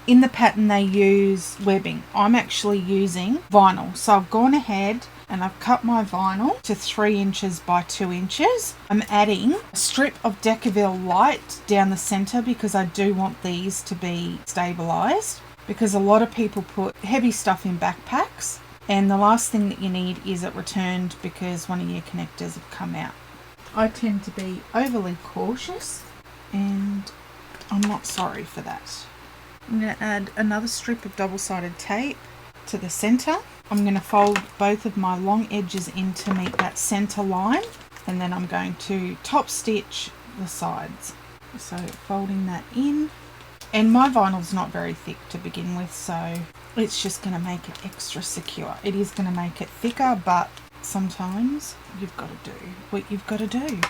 In the pattern they use webbing. I'm actually using vinyl. So I've gone ahead and I've cut my vinyl to 3 inches by 2 inches. I'm adding a strip of Decaville light down the center because I do want these to be stabilized, because a lot of people put heavy stuff in backpacks and the last thing that you need is it returned because one of your connectors have come out. I tend to be overly cautious, and I'm not sorry for that. I'm going to add another strip of double-sided tape to the center. I'm going to fold both of my long edges in to meet that center line, and then I'm going to top stitch the sides. So folding that in, and my vinyl's not very thick to begin with, so it's just going to make it extra secure. It is going to make it thicker, but sometimes you've got to do what you've got to do.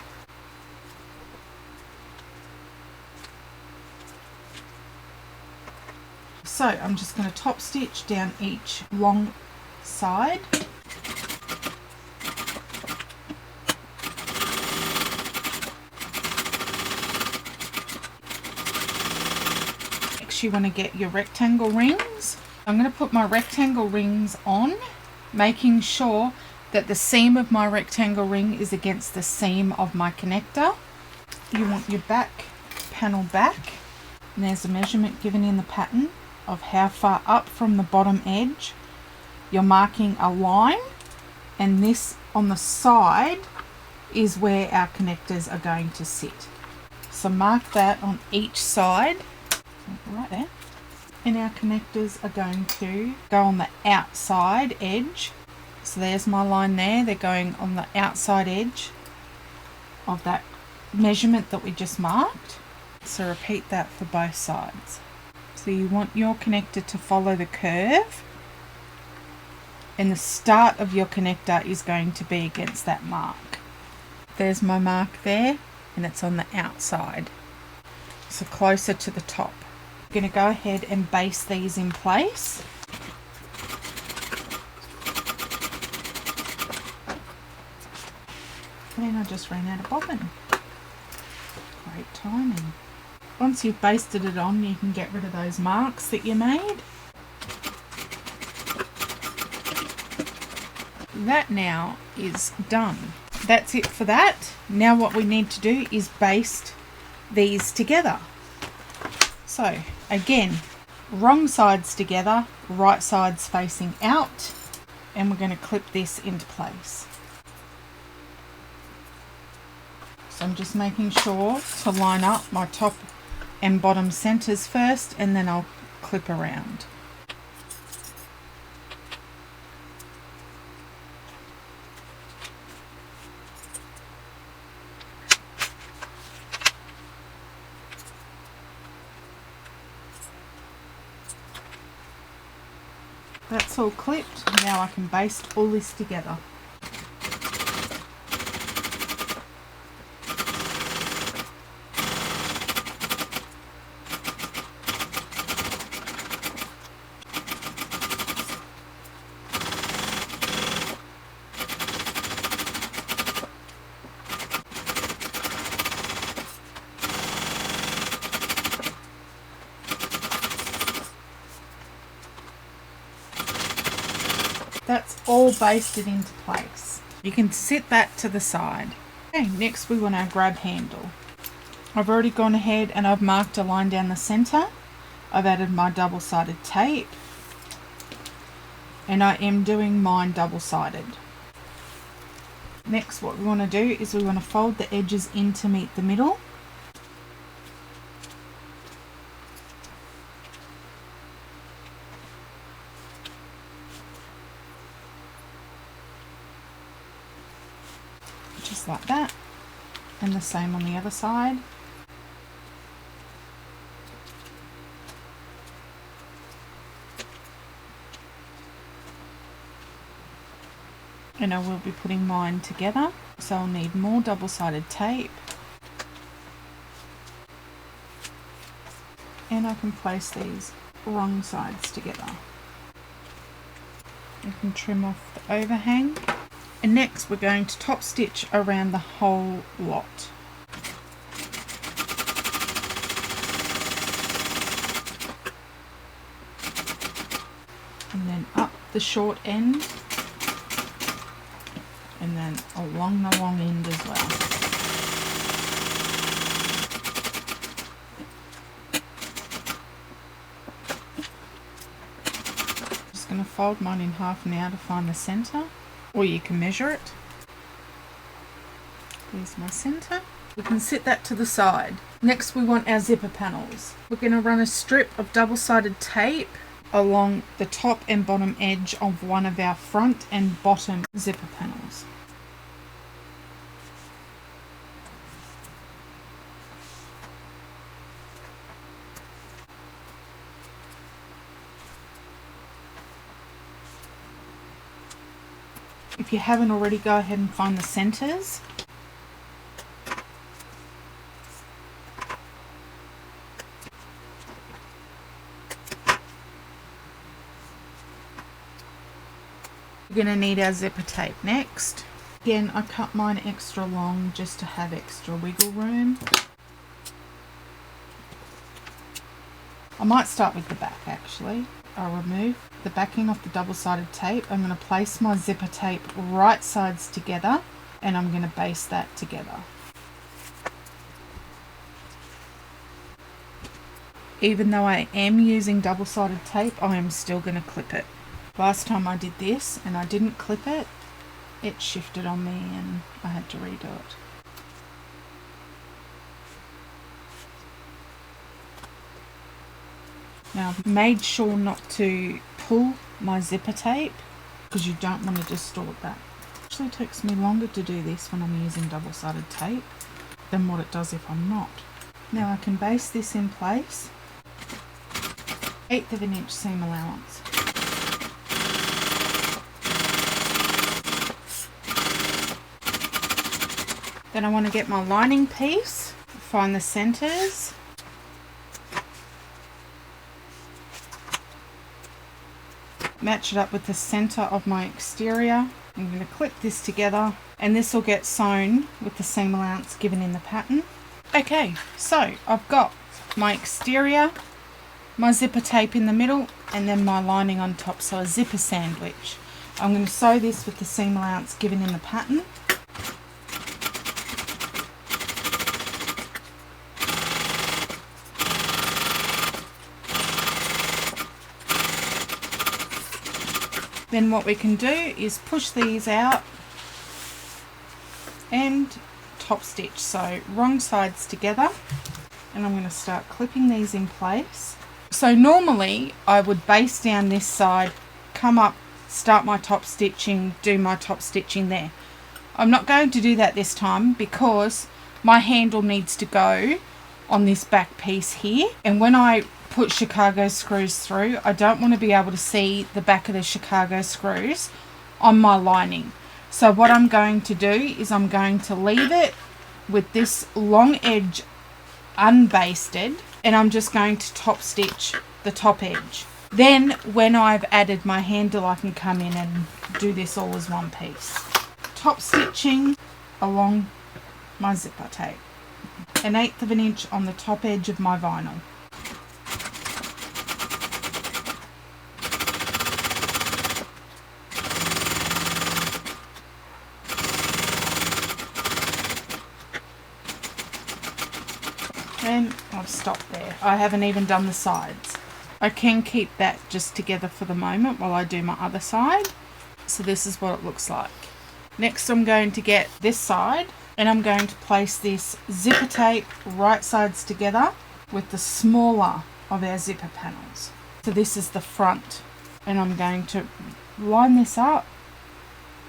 So I'm just going to top stitch down each long side. Next you want to get your rectangle rings. I'm going to put my rectangle rings on, making sure that the seam of my rectangle ring is against the seam of my connector. You want your back panel back, and there's a measurement given in the pattern of how far up from the bottom edge you're marking a line, and this on the side is where our connectors are going to sit. So mark that on each side, right there, and our connectors are going to go on the outside edge So there's my line there. They're going on the outside edge of that measurement that we just marked. So repeat that for both sides. So you want your connector to follow the curve, and the start of your connector is going to be against that mark. There's my mark there, and it's on the outside, so closer to the top. I'm going to go ahead and base these in place. Then I just ran out of bobbin. Great timing. Once you've basted it on, you can get rid of those marks that you made. That now is done. That's it for that. Now what we need to do is baste these together. So again, wrong sides together, right sides facing out, and we're going to clip this into place. So I'm just making sure to line up my top and bottom centers first, and then I'll clip around. That's all clipped. Now I can baste all this together. That's all basted into place. You can set that to the side. Okay, next we want our grab handle. I've already gone ahead and I've marked a line down the center. I've added my double-sided tape, and I am doing mine double-sided. Next, what we want to do is we want to fold the edges in to meet the middle. Just like that, and the same on the other side. And I will be putting mine together, so I'll need more double-sided tape, and I can place these wrong sides together. You can trim off the overhang. And next we're going to top stitch around the whole lot. And then up the short end, and then along the long end as well. Just going to fold mine in half now to find the center. Or you can measure it. There's my center. We can set that to the side. Next we want our zipper panels. We're going to run a strip of double-sided tape along the top and bottom edge of one of our front and bottom zipper panels. If you haven't already, go ahead and find the centers. We're going to need our zipper tape next. Again, I cut mine extra long just to have extra wiggle room. I might start with the back actually. I'll remove the backing off the double-sided tape. I'm going to place my zipper tape right sides together, and I'm going to baste that together. Even though I am using double-sided tape, I am still going to clip it. Last time I did this and I didn't clip it, it shifted on me and I had to redo it. Now I've made sure not to pull my zipper tape because you don't want to distort that. It actually takes me longer to do this when I'm using double-sided tape than what it does if I'm not. Now I can base this in place. 1/8 of an inch seam allowance. Then I want to get my lining piece, find the centres. Match it up with the centre of my exterior. I'm going to clip this together and this will get sewn with the seam allowance given in the pattern. Okay, so I've got my exterior, my zipper tape in the middle, and then my lining on top, so a zipper sandwich. I'm going to sew this with the seam allowance given in the pattern. Then what we can do is push these out and top stitch, so wrong sides together, and I'm going to start clipping these in place. So normally I would base down this side, come up, start my top stitching, do my top stitching there. I'm not going to do that this time because my handle needs to go on this back piece here, and when I put Chicago screws through, I don't want to be able to see the back of the Chicago screws on my lining. So what I'm going to do is I'm going to leave it with this long edge unbasted, and I'm just going to top stitch the top edge. Then when I've added my handle, I can come in and do this all as one piece. Top stitching along my zipper tape. 1/8 of an inch on the top edge of my vinyl. And I've stopped there. I haven't even done the sides. I can keep that just together for the moment while I do my other side. So this is what it looks like. Next I'm going to get this side and I'm going to place this zipper tape right sides together with the smaller of our zipper panels. So this is the front, and I'm going to line this up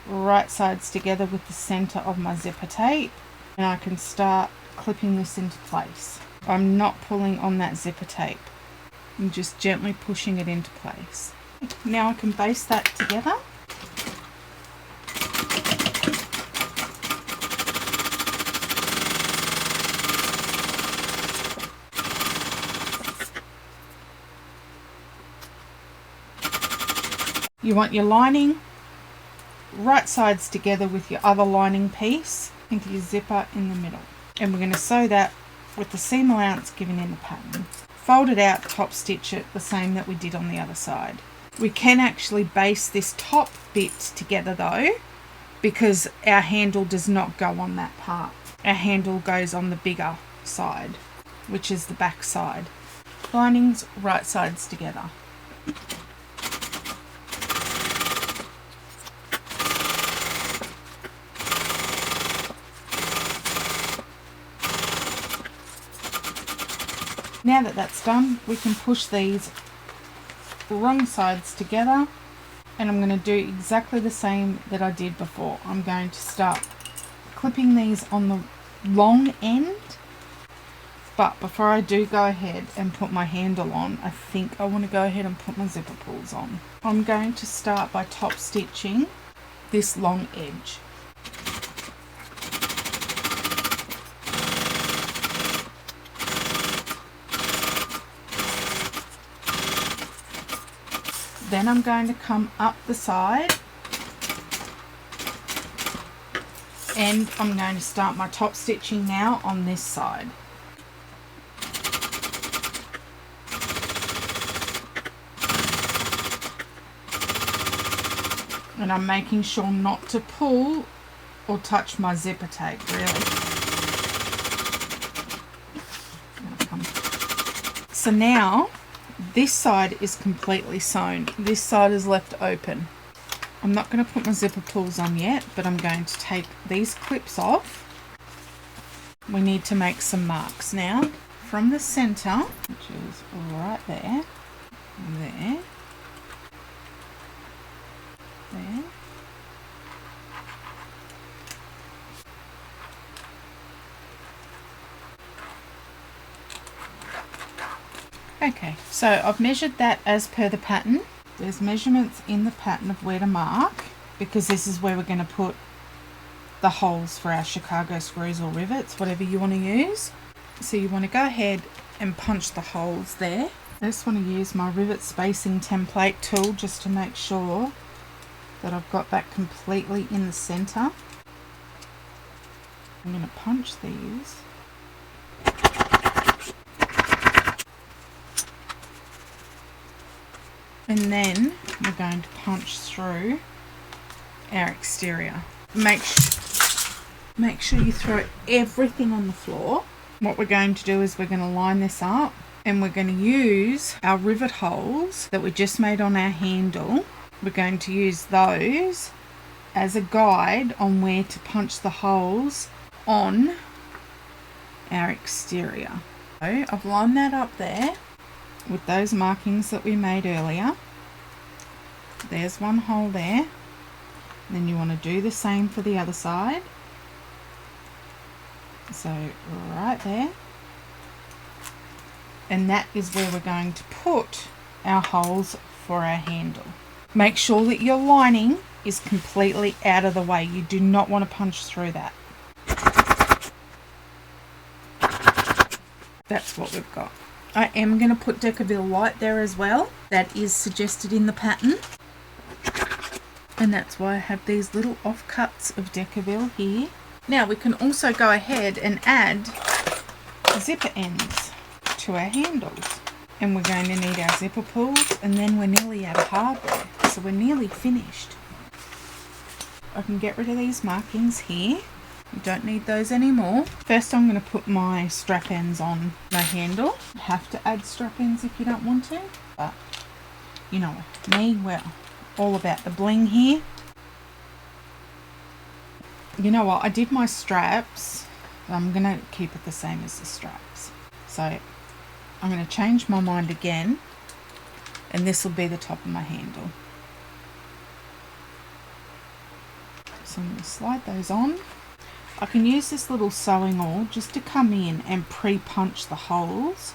right sides together with the center of my zipper tape, and I can start clipping this into place. I'm not pulling on that zipper tape. I'm just gently pushing it into place. Now I can base that together. You want your lining right sides together with your other lining piece into your zipper in the middle. And we're going to sew that with the seam allowance given in the pattern. Fold it out, top stitch it the same that we did on the other side. We can actually base this top bit together though, because our handle does not go on that part. Our handle goes on the bigger side, which is the back side. Linings right sides together. Now that that's done, we can push these wrong sides together, and I'm going to do exactly the same that I did before. I'm going to start clipping these on the long end, but before I do go ahead and put my handle on, I think I want to go ahead and put my zipper pulls on. I'm going to start by top stitching this long edge. Then I'm going to come up the side and I'm going to start my top stitching now on this side. And I'm making sure not to pull or touch my zipper tape, really. So now this side is completely sewn. This side is left open. I'm not going to put my zipper pulls on yet, but I'm going to take these clips off. We need to make some marks now. From the center, which is right there, there, Okay, so I've measured that as per the pattern. There's measurements in the pattern of where to mark, because this is where we're going to put the holes for our Chicago screws or rivets, whatever you want to use. So you want to go ahead and punch the holes there. I just want to use my rivet spacing template tool just to make sure that I've got that completely in the center. I'm going to punch these. And then we're going to punch through our exterior. Make sure you throw everything on the floor. What we're going to do is we're going to line this up, and we're going to use our rivet holes that we just made on our handle. We're going to use those as a guide on where to punch the holes on our exterior. So I've lined that up there with those markings that we made earlier. There's one hole there. Then you want to do the same for the other side. So right there. And that is where we're going to put our holes for our handle. Make sure that your lining is completely out of the way. You do not want to punch through that. That's what we've got. I am going to put Decaville light there as well. That is suggested in the pattern. And that's why I have these little offcuts of Decaville here. Now we can also go ahead and add zipper ends to our handles. And we're going to need our zipper pulls, and then we're nearly out of hardware. So we're nearly finished. I can get rid of these markings here. You don't need those anymore. First I'm going to put my strap ends on my handle. You have to add strap ends if you don't want to, but you know me, we're all about the bling here. You know what, I did my straps, but I'm going to keep it the same as the straps. So I'm going to change my mind again, and this will be the top of my handle. So I'm going to slide those on. I can use this little sewing awl just to come in and pre-punch the holes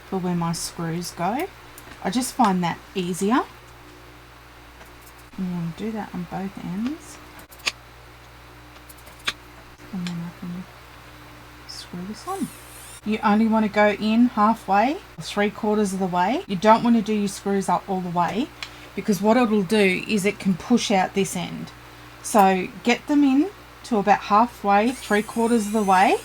for where my screws go. I just find that easier. And you want to do that on both ends. And then I can screw this on. You only want to go in halfway, 3/4 of the way. You don't want to do your screws up all the way, because what it'll do is it can push out this end. So get them in to about halfway, 3/4 of the way,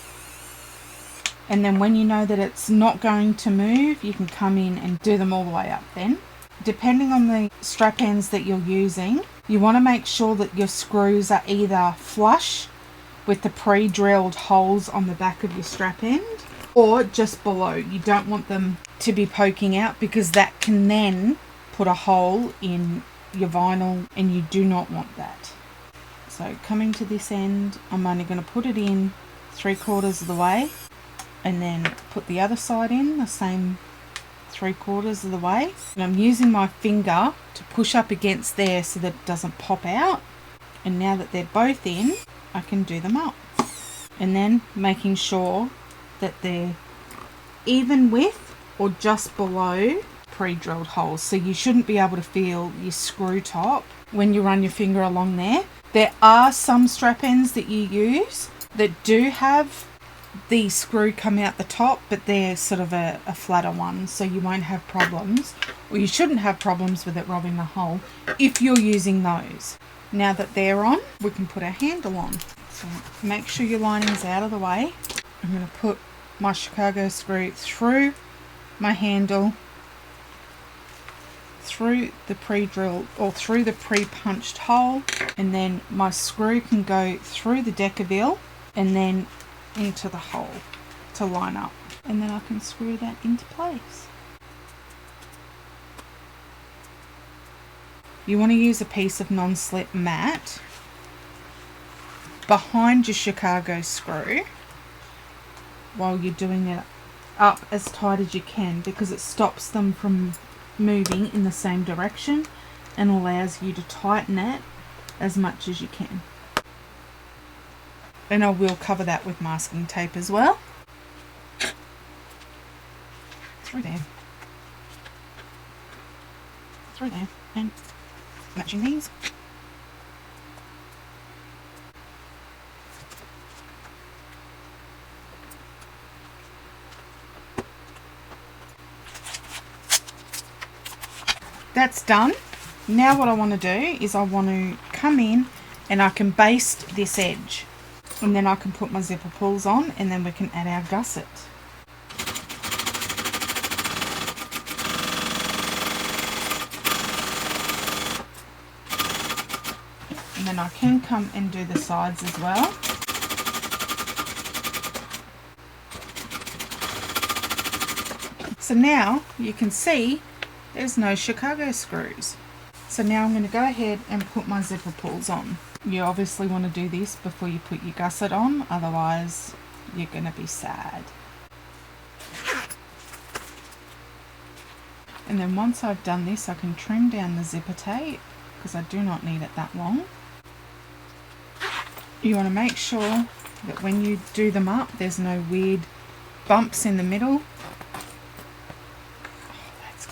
and then when you know that it's not going to move, you can come in and do them all the way up. Then, depending on the strap ends that you're using, you want to make sure that your screws are either flush with the pre-drilled holes on the back of your strap end, or just below. You don't want them to be poking out, because that can then put a hole in your vinyl, and you do not want that. So coming to this end, I'm only going to put it in 3/4 of the way, and then put the other side in the same 3/4 of the way. And I'm using my finger to push up against there so that it doesn't pop out. And now that they're both in, I can do them up. And then making sure that they're even with or just below pre-drilled holes. So you shouldn't be able to feel your screw top when you run your finger along there. There are some strap ends that you use that do have the screw come out the top, but they're sort of a flatter one, so you won't have problems, or you shouldn't have problems with it robbing the hole if you're using those. Now that they're on, we can put our handle on. So make sure your lining's out of the way. I'm going to put my Chicago screw through my handle, through the pre-drilled or through the pre-punched hole, and then my screw can go through the Decaville and then into the hole to line up, and then I can screw that into place. You want to use a piece of non-slip mat behind your Chicago screw while you're doing it up as tight as you can, because it stops them from moving in the same direction and allows you to tighten it as much as you can. And I will cover that with masking tape as well. Through there. through there and matching these. That's done. Now what I want to do is I want to come in and I can baste this edge, and then I can put my zipper pulls on, and then we can add our gusset. And then I can come and do the sides as well. So now you can see there's no Chicago screws. So now I'm going to go ahead and put my zipper pulls on. You obviously want to do this before you put your gusset on, otherwise you're going to be sad. And then once I've done this, I can trim down the zipper tape because I do not need it that long. You want to make sure that when you do them up, there's no weird bumps in the middle.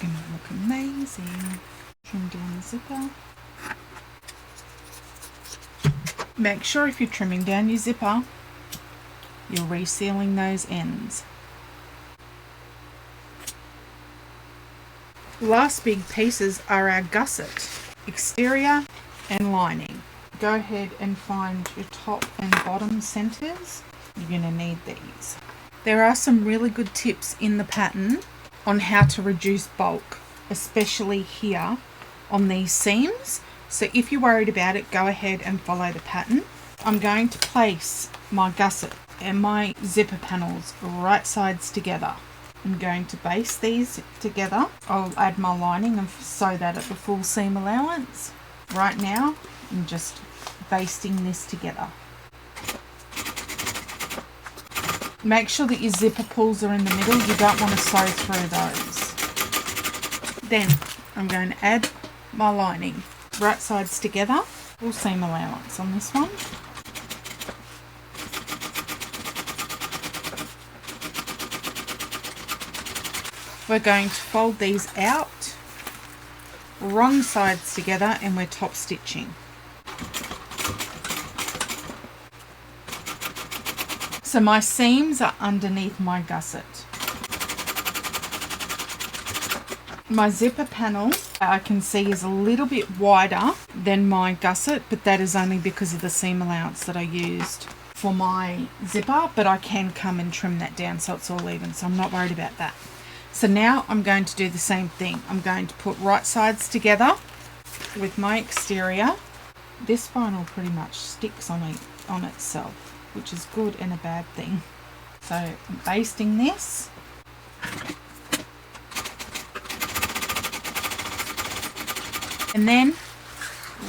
Going to look amazing. Trim down the zipper. Make sure if you're trimming down your zipper, you're resealing those ends. The last big pieces are our gusset, exterior and lining. Go ahead and find your top and bottom centers. You're going to need these. There are some really good tips in the pattern on how to reduce bulk, especially here on these seams. So if you're worried about it, go ahead and follow the pattern. I'm going to place my gusset and my zipper panels right sides together. I'm going to baste these together. I'll add my lining and sew that at the full seam allowance. Right now, I'm just basting this together. Make sure that your zipper pulls are in the middle. You don't want to sew through those. Then I'm going to add my lining. Right sides together. Full seam allowance on this one. We're going to fold these out. Wrong sides together, and we're top stitching. So my seams are underneath my gusset. My zipper panel I can see is a little bit wider than my gusset, but that is only because of the seam allowance that I used for my zipper, but I can come and trim that down so it's all even, so I'm not worried about that. So now I'm going to do the same thing. I'm going to put right sides together with my exterior. This vinyl pretty much sticks on itself, which is good and a bad thing. So I'm basting this. And then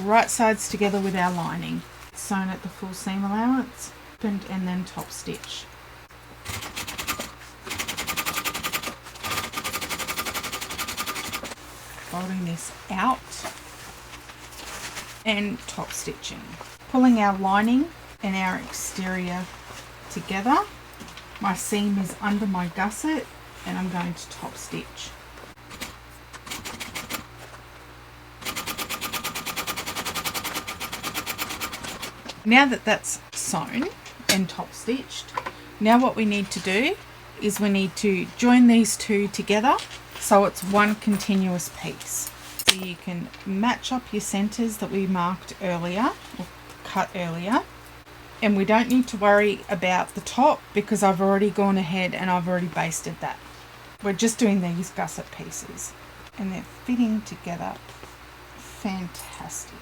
right sides together with our lining. Sewn at the full seam allowance, and then top stitch. Folding this out and top stitching. Pulling our lining and our exterior together. My seam is under my gusset and I'm going to top stitch. Now that that's sewn and top stitched, now what we need to do is we need to join these two together so it's one continuous piece. So you can match up your centers that we marked earlier or cut earlier. And we don't need to worry about the top because I've already gone ahead and I've already basted that. We're just doing these gusset pieces and they're fitting together fantastic.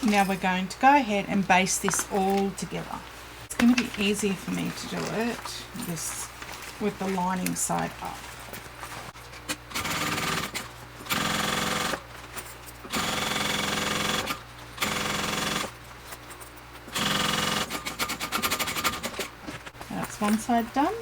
Now we're going to go ahead and baste this all together. It's going to be easier for me to do it this with the lining side up. That's one side done.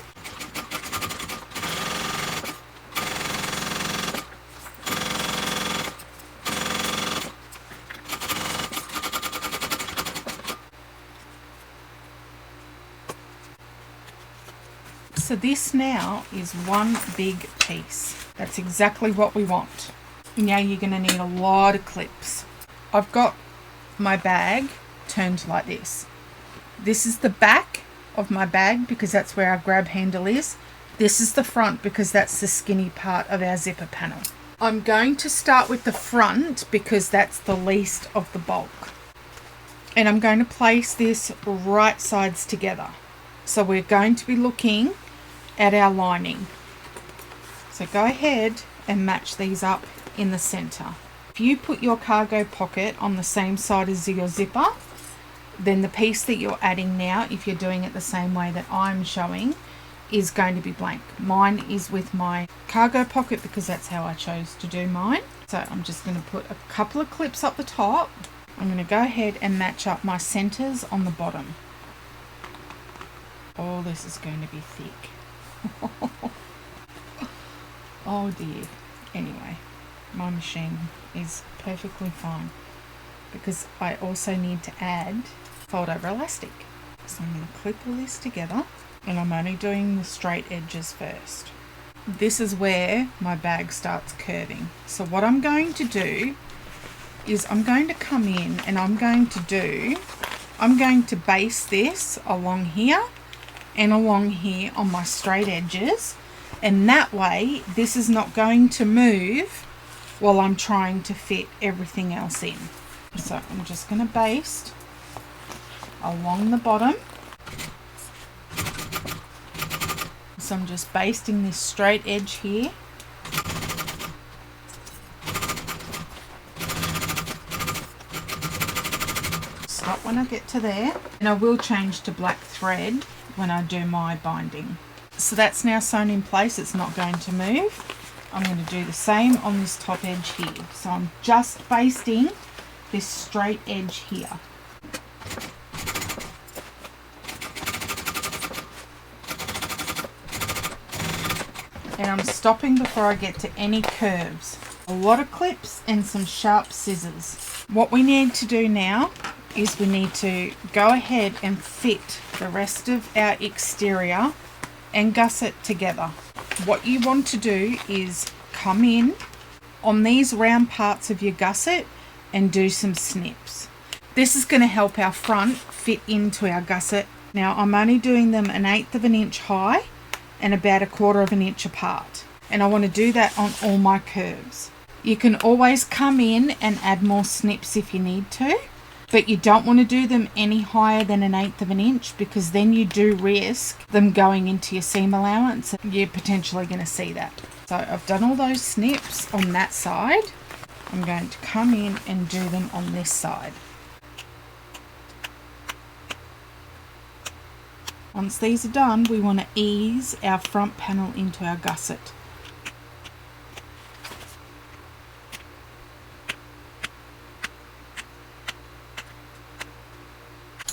So this now is one big piece. That's exactly what we want. Now you're going to need a lot of clips. I've got my bag turned like this. This is the back of my bag because that's where our grab handle is. This is the front because that's the skinny part of our zipper panel. I'm going to start with the front because that's the least of the bulk. And I'm going to place this right sides together. So we're going to be looking at our lining. So go ahead and match these up in the center. If you put your cargo pocket on the same side as your zipper, then the piece that you're adding now, if you're doing it the same way that I'm showing, is going to be blank. Mine is with my cargo pocket because that's how I chose to do mine. So I'm just going to put a couple of clips up the top. I'm going to go ahead and match up my centers on the bottom. Oh, this is going to be thick. Oh dear. Anyway, my machine is perfectly fine because I also need to add fold over elastic. So I'm going to clip all this together, and I'm only doing the straight edges first. This is where my bag starts curving. So what I'm going to do is I'm going to come in and I'm going to base this along here and along here on my straight edges, and that way this is not going to move while I'm trying to fit everything else in. So I'm just going to baste along the bottom. So I'm just basting this straight edge here. Stop when I get to there, and I will change to black thread when I do my binding. So that's now sewn in place, it's not going to move. I'm going to do the same on this top edge here. So I'm just basting this straight edge here. And I'm stopping before I get to any curves. A lot of clips and some sharp scissors. What we need to do now is we need to go ahead and fit the rest of our exterior and gusset together. What you want to do is come in on these round parts of your gusset and do some snips. This is going to help our front fit into our gusset. Now I'm only doing them 1/8 of an inch high and about 1/4 of an inch apart, and I want to do that on all my curves. You can always come in and add more snips if you need to, but you don't want to do them any higher than 1/8 of an inch because then you do risk them going into your seam allowance. You're potentially going to see that. So I've done all those snips on that side. I'm going to come in and do them on this side. Once these are done, we want to ease our front panel into our gusset.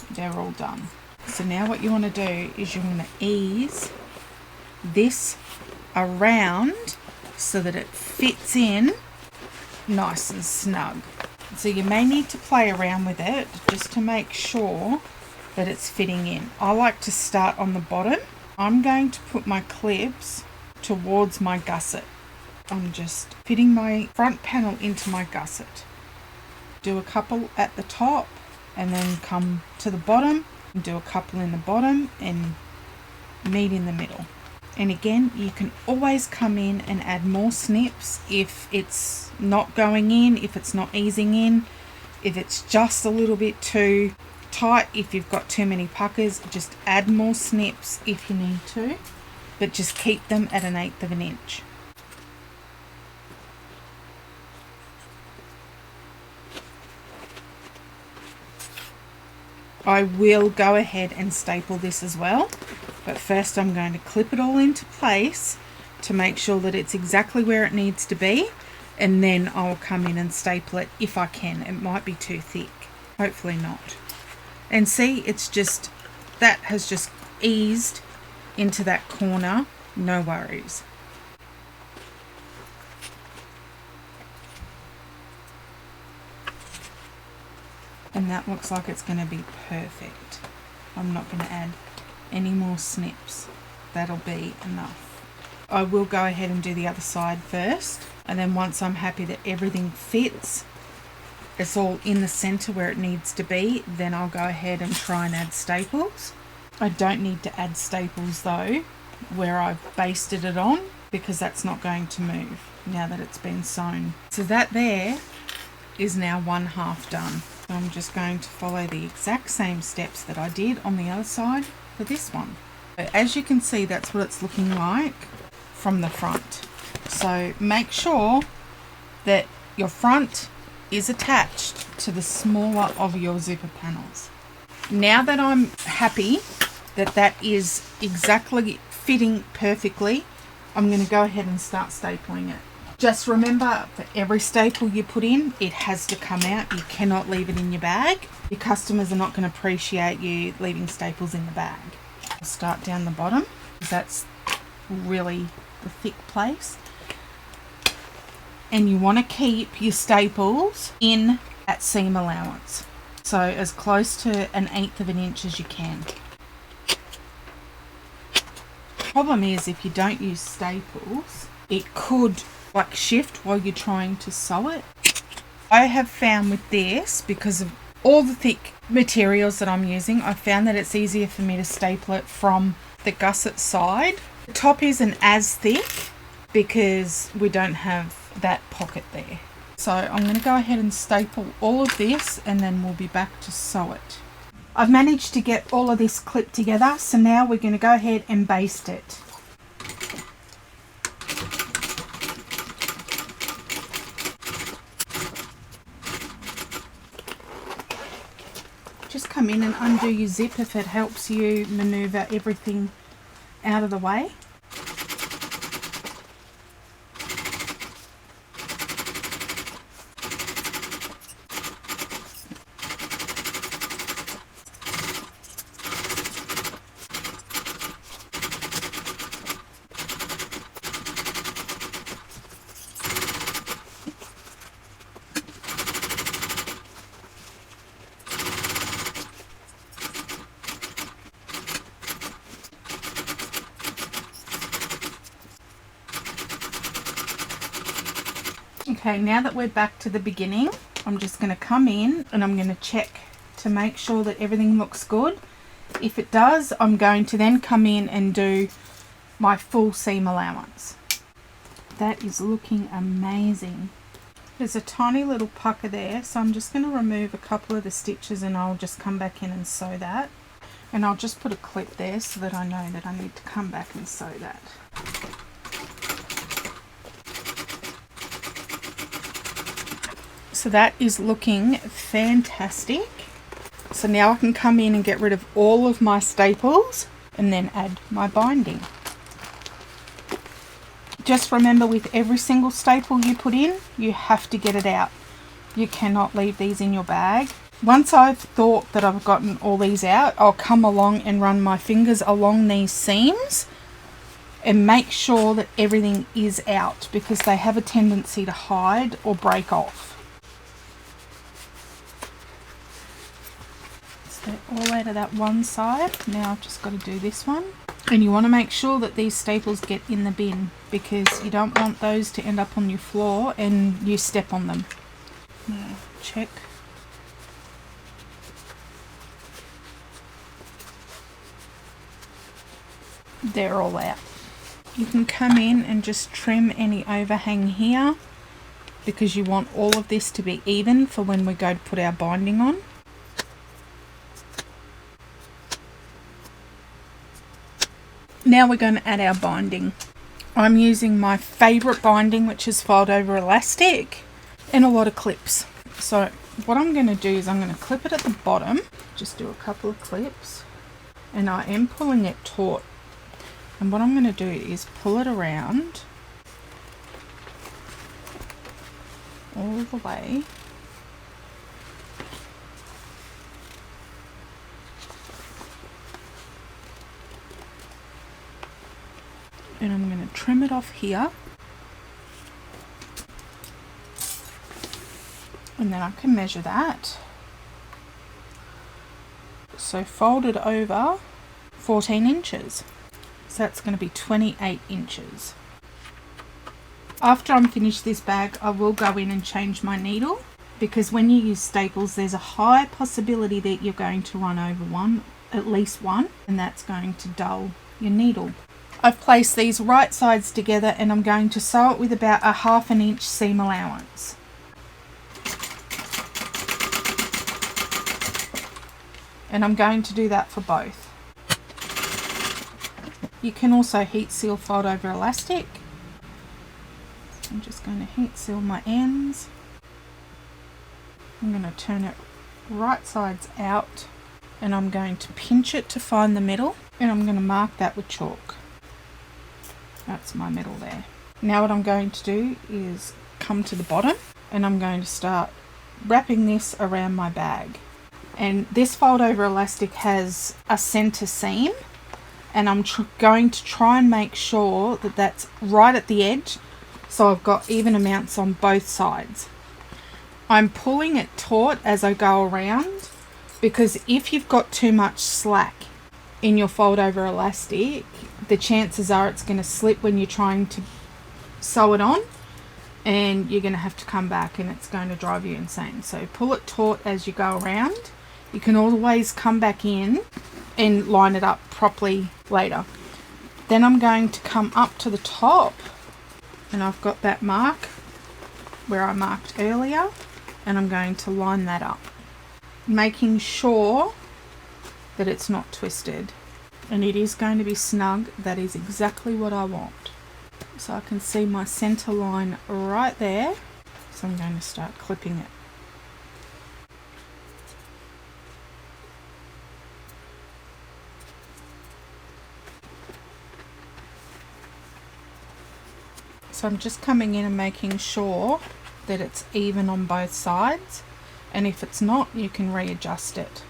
They're all done. So now what you want to do is you want to ease this around so that it fits in nice and snug. So you may need to play around with it just to make sure that it's fitting in. I like to start on the bottom. I'm going to put my clips towards my gusset. I'm just fitting my front panel into my gusset. Do a couple at the top and then come to the bottom and do a couple in the bottom and meet in the middle. And again, you can always come in and add more snips if it's not going in, if it's not easing in, if it's just a little bit too tight, if you've got too many puckers, just add more snips if you need to, but just keep them at 1/8 of an inch. I will go ahead and staple this as well, but first I'm going to clip it all into place to make sure that it's exactly where it needs to be, and then I'll come in and staple it if I can. It might be too thick, hopefully not. And see, it's just, that has just eased into that corner, no worries. And that looks like it's going to be perfect. I'm not going to add any more snips. that'll be enough. I will go ahead and do the other side first, and then once I'm happy that everything fits, it's all in the center where it needs to be, then I'll go ahead and try and add staples. I don't need to add staples though where I've basted it on, because that's not going to move now that it's been sewn. So that there is now one half done. So I'm just going to follow the exact same steps that I did on the other side for this one. So as you can see, that's what it's looking like from the front. So make sure that your front is attached to the smaller of your zipper panels. Now that I'm happy that that is exactly fitting perfectly, I'm going to go ahead and start stapling it. Just remember, for every staple you put in, it has to come out. You cannot leave it in your bag. Your customers are not going to appreciate you leaving staples in the bag. I'll start down the bottom, because that's really the thick place. And you want to keep your staples in at seam allowance. So as close to 1/8 of an inch as you can. Problem is, if you don't use staples, it could like shift while you're trying to sew it. I have found with this, because of all the thick materials that I'm using, I found that it's easier for me to staple it from the gusset side. The top isn't as thick because we don't have that pocket there. So I'm going to go ahead and staple all of this, and then we'll be back to sew it. I've managed to get all of this clipped together, so now we're going to go ahead and baste it. Just come in and undo your zip if it helps you maneuver everything out of the way. Okay, now that we're back to the beginning, I'm just going to come in and I'm going to check to make sure that everything looks good. If it does, I'm going to then come in and do my full seam allowance. That is looking amazing. There's a tiny little pucker there, so I'm just going to remove a couple of the stitches and I'll just come back in and sew that. And I'll just put a clip there so that I know that I need to come back and sew that. So that is looking fantastic. So now I can come in and get rid of all of my staples and then add my binding. Just remember, with every single staple you put in, you have to get it out. You cannot leave these in your bag. Once I've thought that I've gotten all these out, I'll come along and run my fingers along these seams and make sure that everything is out, because they have a tendency to hide or break off. All out of that one side. Now I've just got to do this one, and you want to make sure that these staples get in the bin, because you don't want those to end up on your floor and you step on them. Now check. They're all out. You can come in and just trim any overhang here, because you want all of this to be even for when we go to put our binding on. Now we're going to add our binding. I'm using my favourite binding, which is fold over elastic, and a lot of clips. So what I'm going to do is I'm going to clip it at the bottom, just do a couple of clips, and I am pulling it taut. And what I'm going to do is pull it around all the way. And I'm going to trim it off here, and then I can measure that. So fold it over 14 inches. So that's going to be 28 inches. After I'm finished this bag, I will go in and change my needle, because when you use staples, there's a high possibility that you're going to run over one, at least one, and that's going to dull your needle. I've placed these right sides together and I'm going to sew it with about a 1/2 inch seam allowance. And I'm going to do that for both. You can also heat seal fold over elastic. I'm just going to heat seal my ends. I'm going to turn it right sides out and I'm going to pinch it to find the middle, and I'm going to mark that with chalk. That's my middle there. Now what I'm going to do is come to the bottom and I'm going to start wrapping this around my bag. And this fold over elastic has a center seam, and I'm going to try and make sure that that's right at the edge, so I've got even amounts on both sides. I'm pulling it taut as I go around, because if you've got too much slack in your fold over elastic, the chances are it's going to slip when you're trying to sew it on, and you're going to have to come back and it's going to drive you insane. So pull it taut as you go around. You can always come back in and line it up properly later. Then I'm going to come up to the top, and I've got that mark where I marked earlier, and I'm going to line that up, making sure that it's not twisted, and it is going to be snug. That is exactly what I want. So I can see my center line right there, so I'm going to start clipping it. So I'm just coming in and making sure that it's even on both sides, and if it's not, you can readjust it.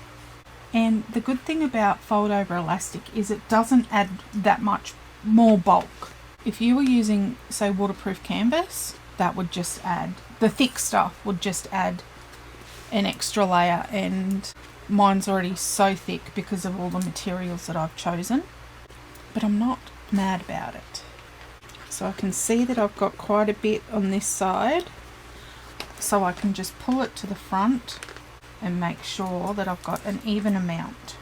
And the good thing about fold over elastic is it doesn't add that much more bulk. If you were using, say, waterproof canvas, that would just add, the thick stuff would just add an extra layer, and mine's already so thick because of all the materials that I've chosen. But I'm not mad about it. So I can see that I've got quite a bit on this side, so I can just pull it to the front and make sure that I've got an even amount.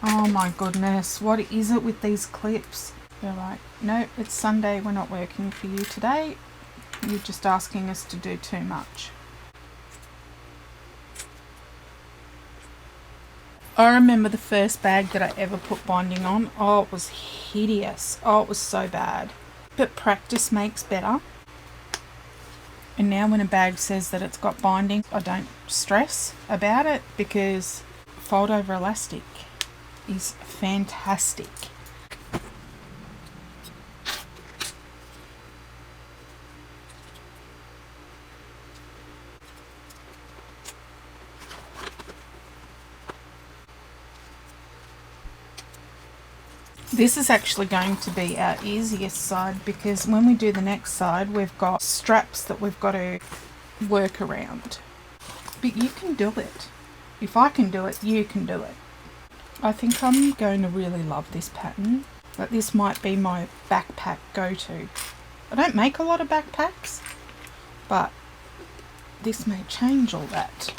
Oh my goodness, what is it with these clips? They're like, no, it's Sunday, we're not working for you today. You're just asking us to do too much. I remember the first bag that I ever put binding on. Oh, it was hideous. Oh, it was so bad. But practice makes better. And now when a bag says that it's got binding, I don't stress about it, because fold over elastic is fantastic. This is actually going to be our easiest side, because when we do the next side, we've got straps that we've got to work around. But you can do it. If I can do it, you can do it. I think I'm going to really love this pattern. But this might be my backpack go-to. I don't make a lot of backpacks, but this may change all that.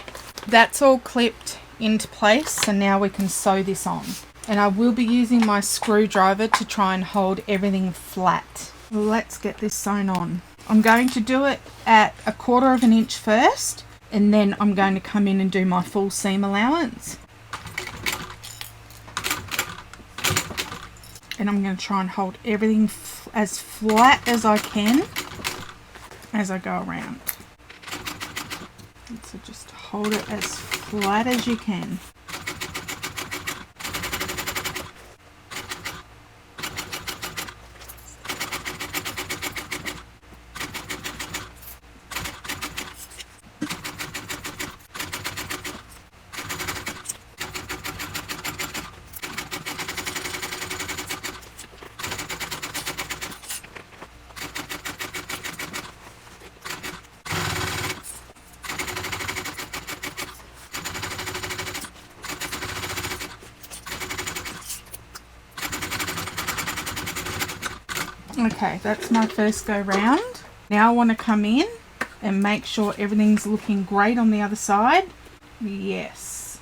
That's all clipped into place, so now we can sew this on. And I will be using my screwdriver to try and hold everything flat. Let's get this sewn on. I'm going to do it at 1/4 inch first, and then I'm going to come in and do my full seam allowance. And I'm going to try and hold everything as flat as I can as I go around. So just hold it as flat as you can. Okay, that's my first go round. Now I want to come in and make sure everything's looking great on the other side. Yes,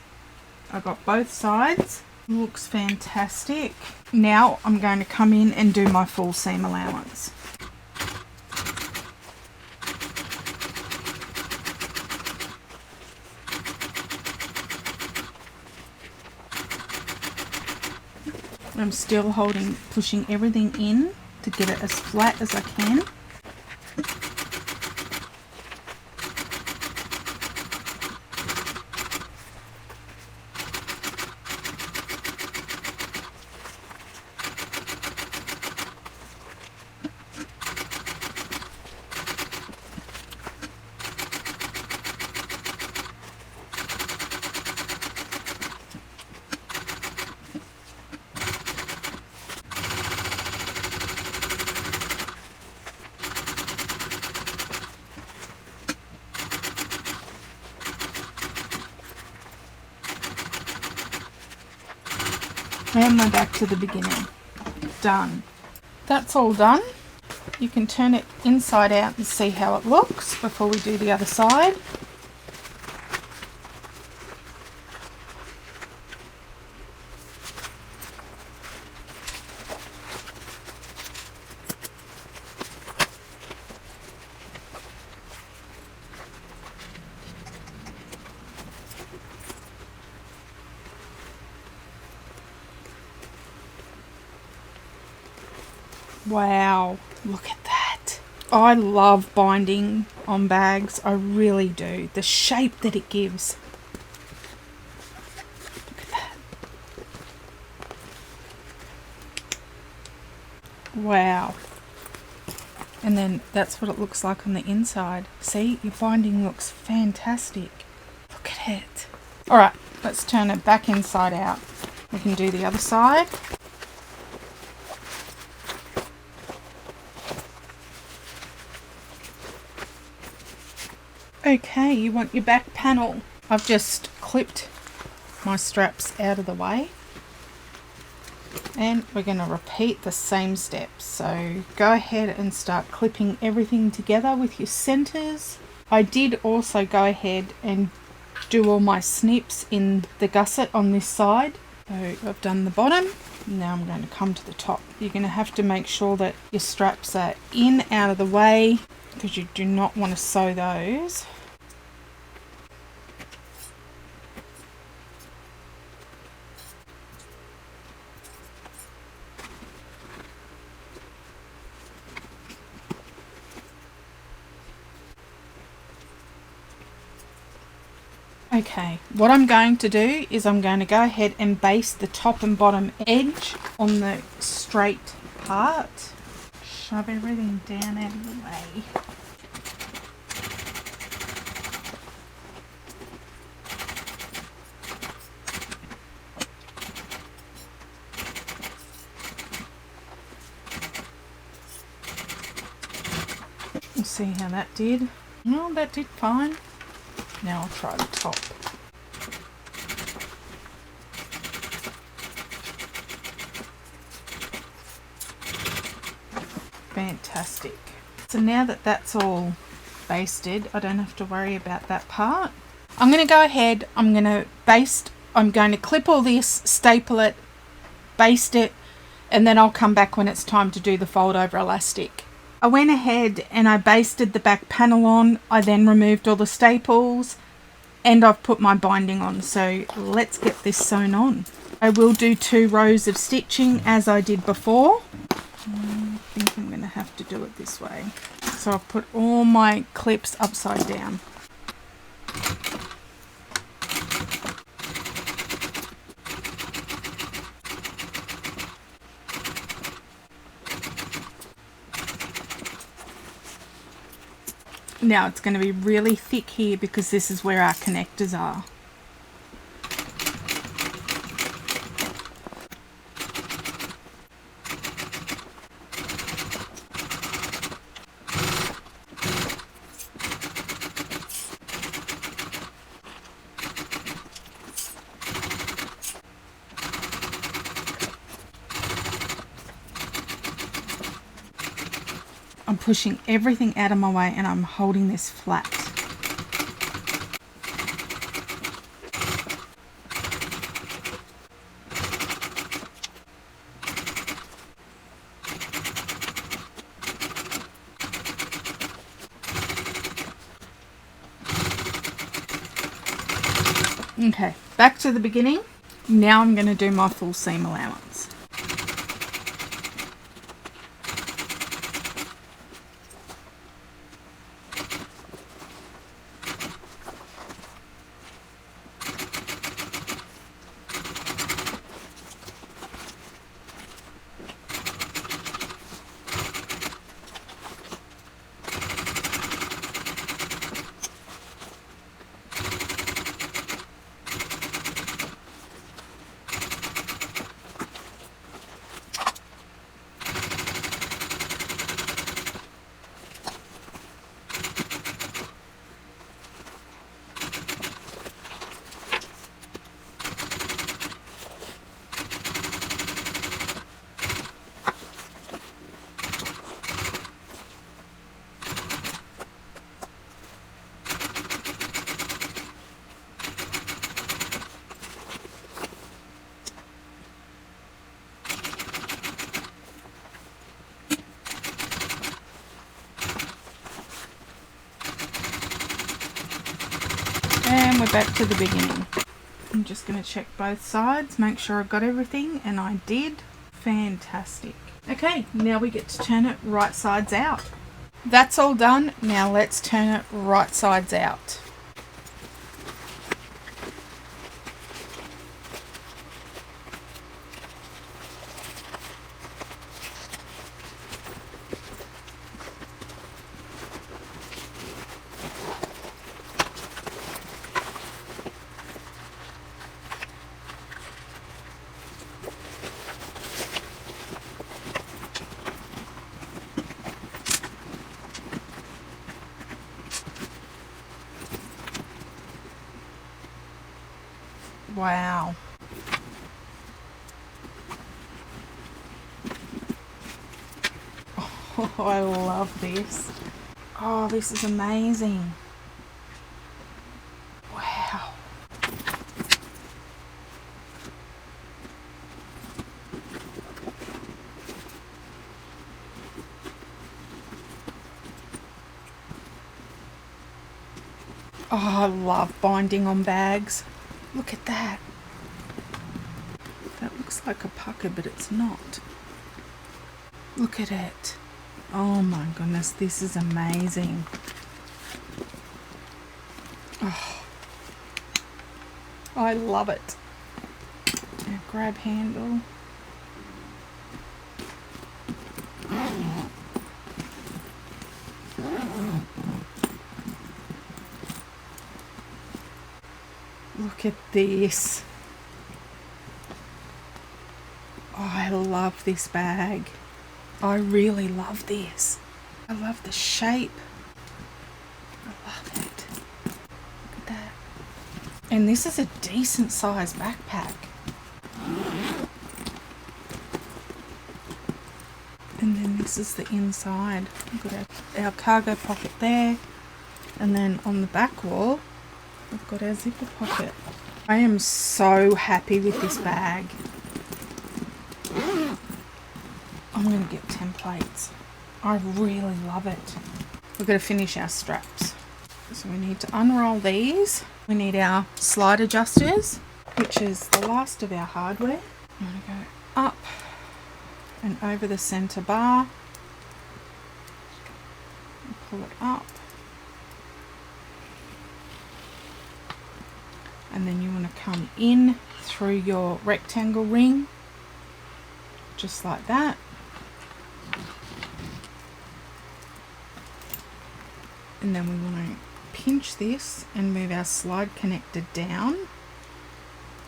I got both sides. Looks fantastic. Now I'm going to come in and do my full seam allowance. I'm still pushing everything in to get it as flat as I can. And we're back to the beginning. Done. That's all done. You can turn it inside out and see how it looks before we do the other side. Wow, look at that. I love binding on bags. I really do. The shape that it gives. Look at that. Wow. And then that's what it looks like on the inside. See, your binding looks fantastic. Look at it. All right, let's turn it back inside out. We can do the other side. Okay, you want your back panel. I've just clipped my straps out of the way. And we're going to repeat the same steps. So go ahead and start clipping everything together with your centers. I did also go ahead and do all my snips in the gusset on this side. So I've done the bottom. Now I'm going to come to the top. You're going to have to make sure that your straps are in out of the way, because you do not want to sew those. Okay, what I'm going to do is I'm going to go ahead and baste the top and bottom edge on the straight part. Shove everything down out of the way. We'll see how that did. Oh, that did fine. Now I'll try the top. Fantastic. So now that that's all basted, I don't have to worry about that part. I'm going to go ahead, I'm going to clip all this, staple it, baste it, and then I'll come back when it's time to do the fold over elastic. I went ahead and I basted the back panel on. I then removed all the staples and I've put my binding on. So let's get this sewn on. I will do 2 rows of stitching as I did before. I think I'm going to have to do it this way. So I've put all my clips upside down. Now it's going to be really thick here because this is where our connectors are. pushing everything out of my way and I'm holding this flat. Okay, back to the beginning. Now I'm going to do my full seam allowance. And we're back to the beginning. I'm just going to check both sides, make sure I've got everything, and I did. Fantastic. Okay, now we get to turn it right sides out. That's all done. Now let's turn it right sides out. Wow. Oh, I love this. Oh, this is amazing. Wow. Oh, I love binding on bags. Look at that. That looks like a pucker, but it's not. Look at it. Oh my goodness, this is amazing. Oh, I love it. Now grab handle. Look at this. Oh, I love this bag. I really love this. I love the shape. I love it. Look at that. And this is a decent size backpack. And then this is the inside. We've got our cargo pocket there. And then on the back wall, we've got our zipper pocket. I am so happy with this bag. I'm going to get templates. I really love it. We're going to finish our straps. So we need to unroll these. We need our slide adjusters, which is the last of our hardware. I'm going to go up and over the center bar. And pull it up. And then you want to come in through your rectangle ring, just like that. And then we want to pinch this and move our slide connector down.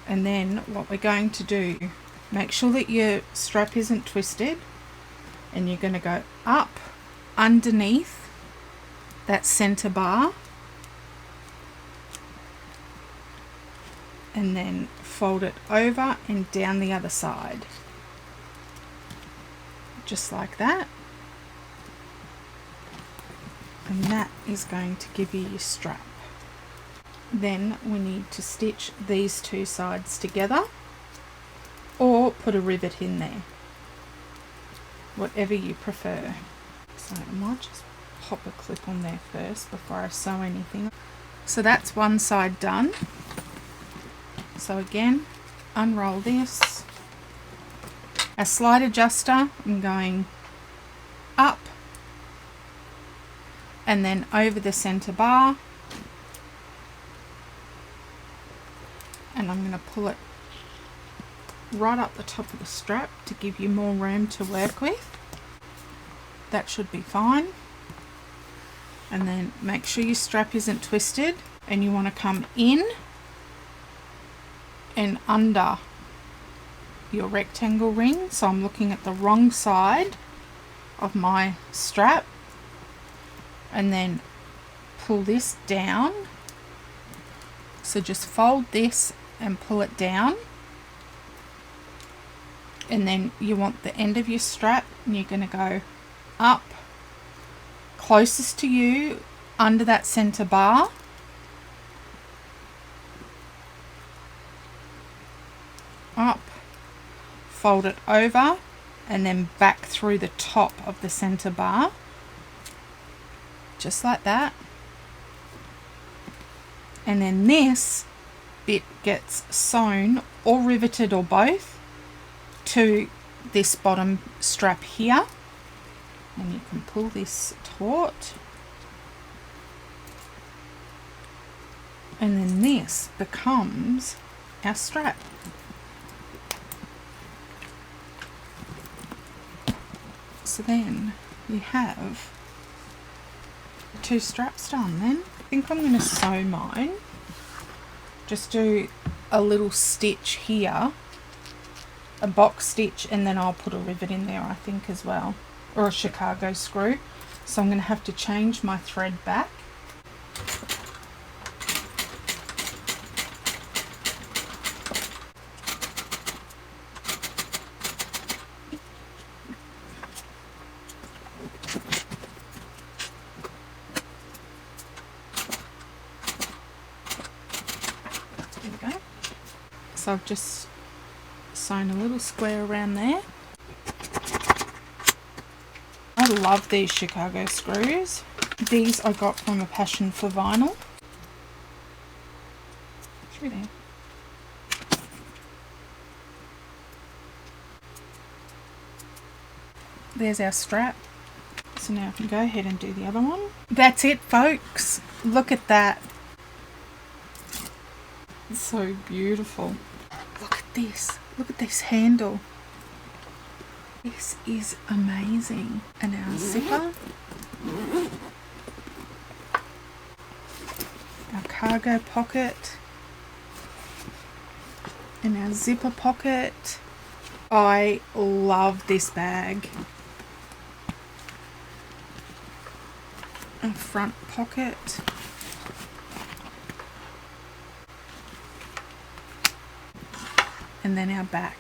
And then what we're going to do, make sure that your strap isn't twisted, and you're going to go up underneath that center bar and then fold it over and down the other side, just like that. And that is going to give you your strap. Then we need to stitch these two sides together or put a rivet in there, whatever you prefer. So I might just pop a clip on there first before I sew anything. So that's one side done. So again, unroll this. A slide adjuster, I'm going up and then over the center bar, and I'm going to pull it right up the top of the strap to give you more room to work with. That should be fine. And then make sure your strap isn't twisted, and you want to come in and under your rectangle ring. So I'm looking at the wrong side of my strap, and then pull this down. So just fold this and pull it down, and then you want the end of your strap, and you're going to go up closest to you under that center bar, up, fold it over, and then back through the top of the center bar, just like that. And then this bit gets sewn or riveted or both to this bottom strap here, and you can pull this taut, and then this becomes our strap. So then you have two straps done. Then I think I'm going to sew mine. Just do a little stitch here, a box stitch, and then I'll put a rivet in there, I think, as well, or a Chicago screw. So I'm going to have to change my thread back. There we go. So I've just sewn a little square around there. I love these Chicago screws. These I got from a passion for vinyl. Through there. There's our strap. So now I can go ahead and do the other one. That's it, folks. Look at that. It's so beautiful. Look at this. Look at this handle. This is amazing. And our zipper. Our cargo pocket. And our zipper pocket. I love this bag. A front pocket. And then our back.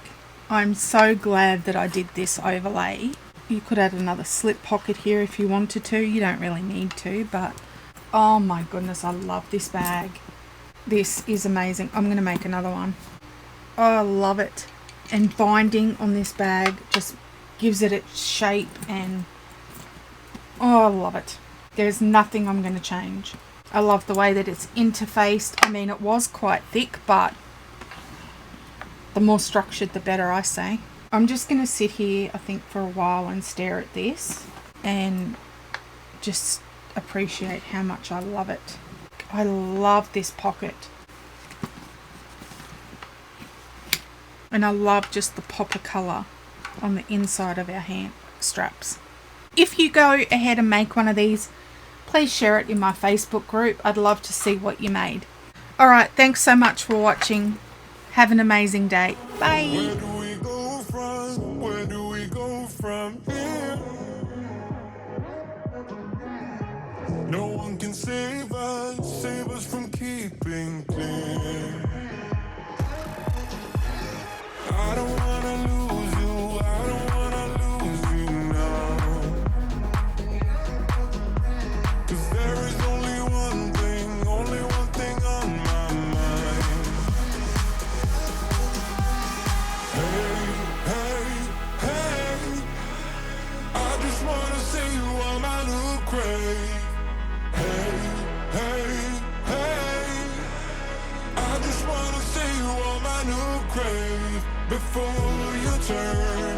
I'm so glad that I did this overlay. You could add another slip pocket here if you wanted to. You don't really need to, but oh my goodness, I love this bag. This is amazing. I'm going to make another one. Oh, I love it. And binding on this bag just gives it its shape, and oh, I love it. There's nothing I'm going to change. I love the way that it's interfaced. I mean, it was quite thick, but the more structured, the better, I say. I'm just going to sit here, I think, for a while and stare at this and just appreciate how much I love it. I love this pocket. And I love just the pop of colour on the inside of our hand straps. If you go ahead and make one of these, please share it in my Facebook group. I'd love to see what you made. Alright, thanks so much for watching. Have an amazing day. Bye. Where do we go from? Where do we go from here? No one can save us from keeping clear. I don't wanna lose you, I don't wanna lose you now. 'Cause before you turn.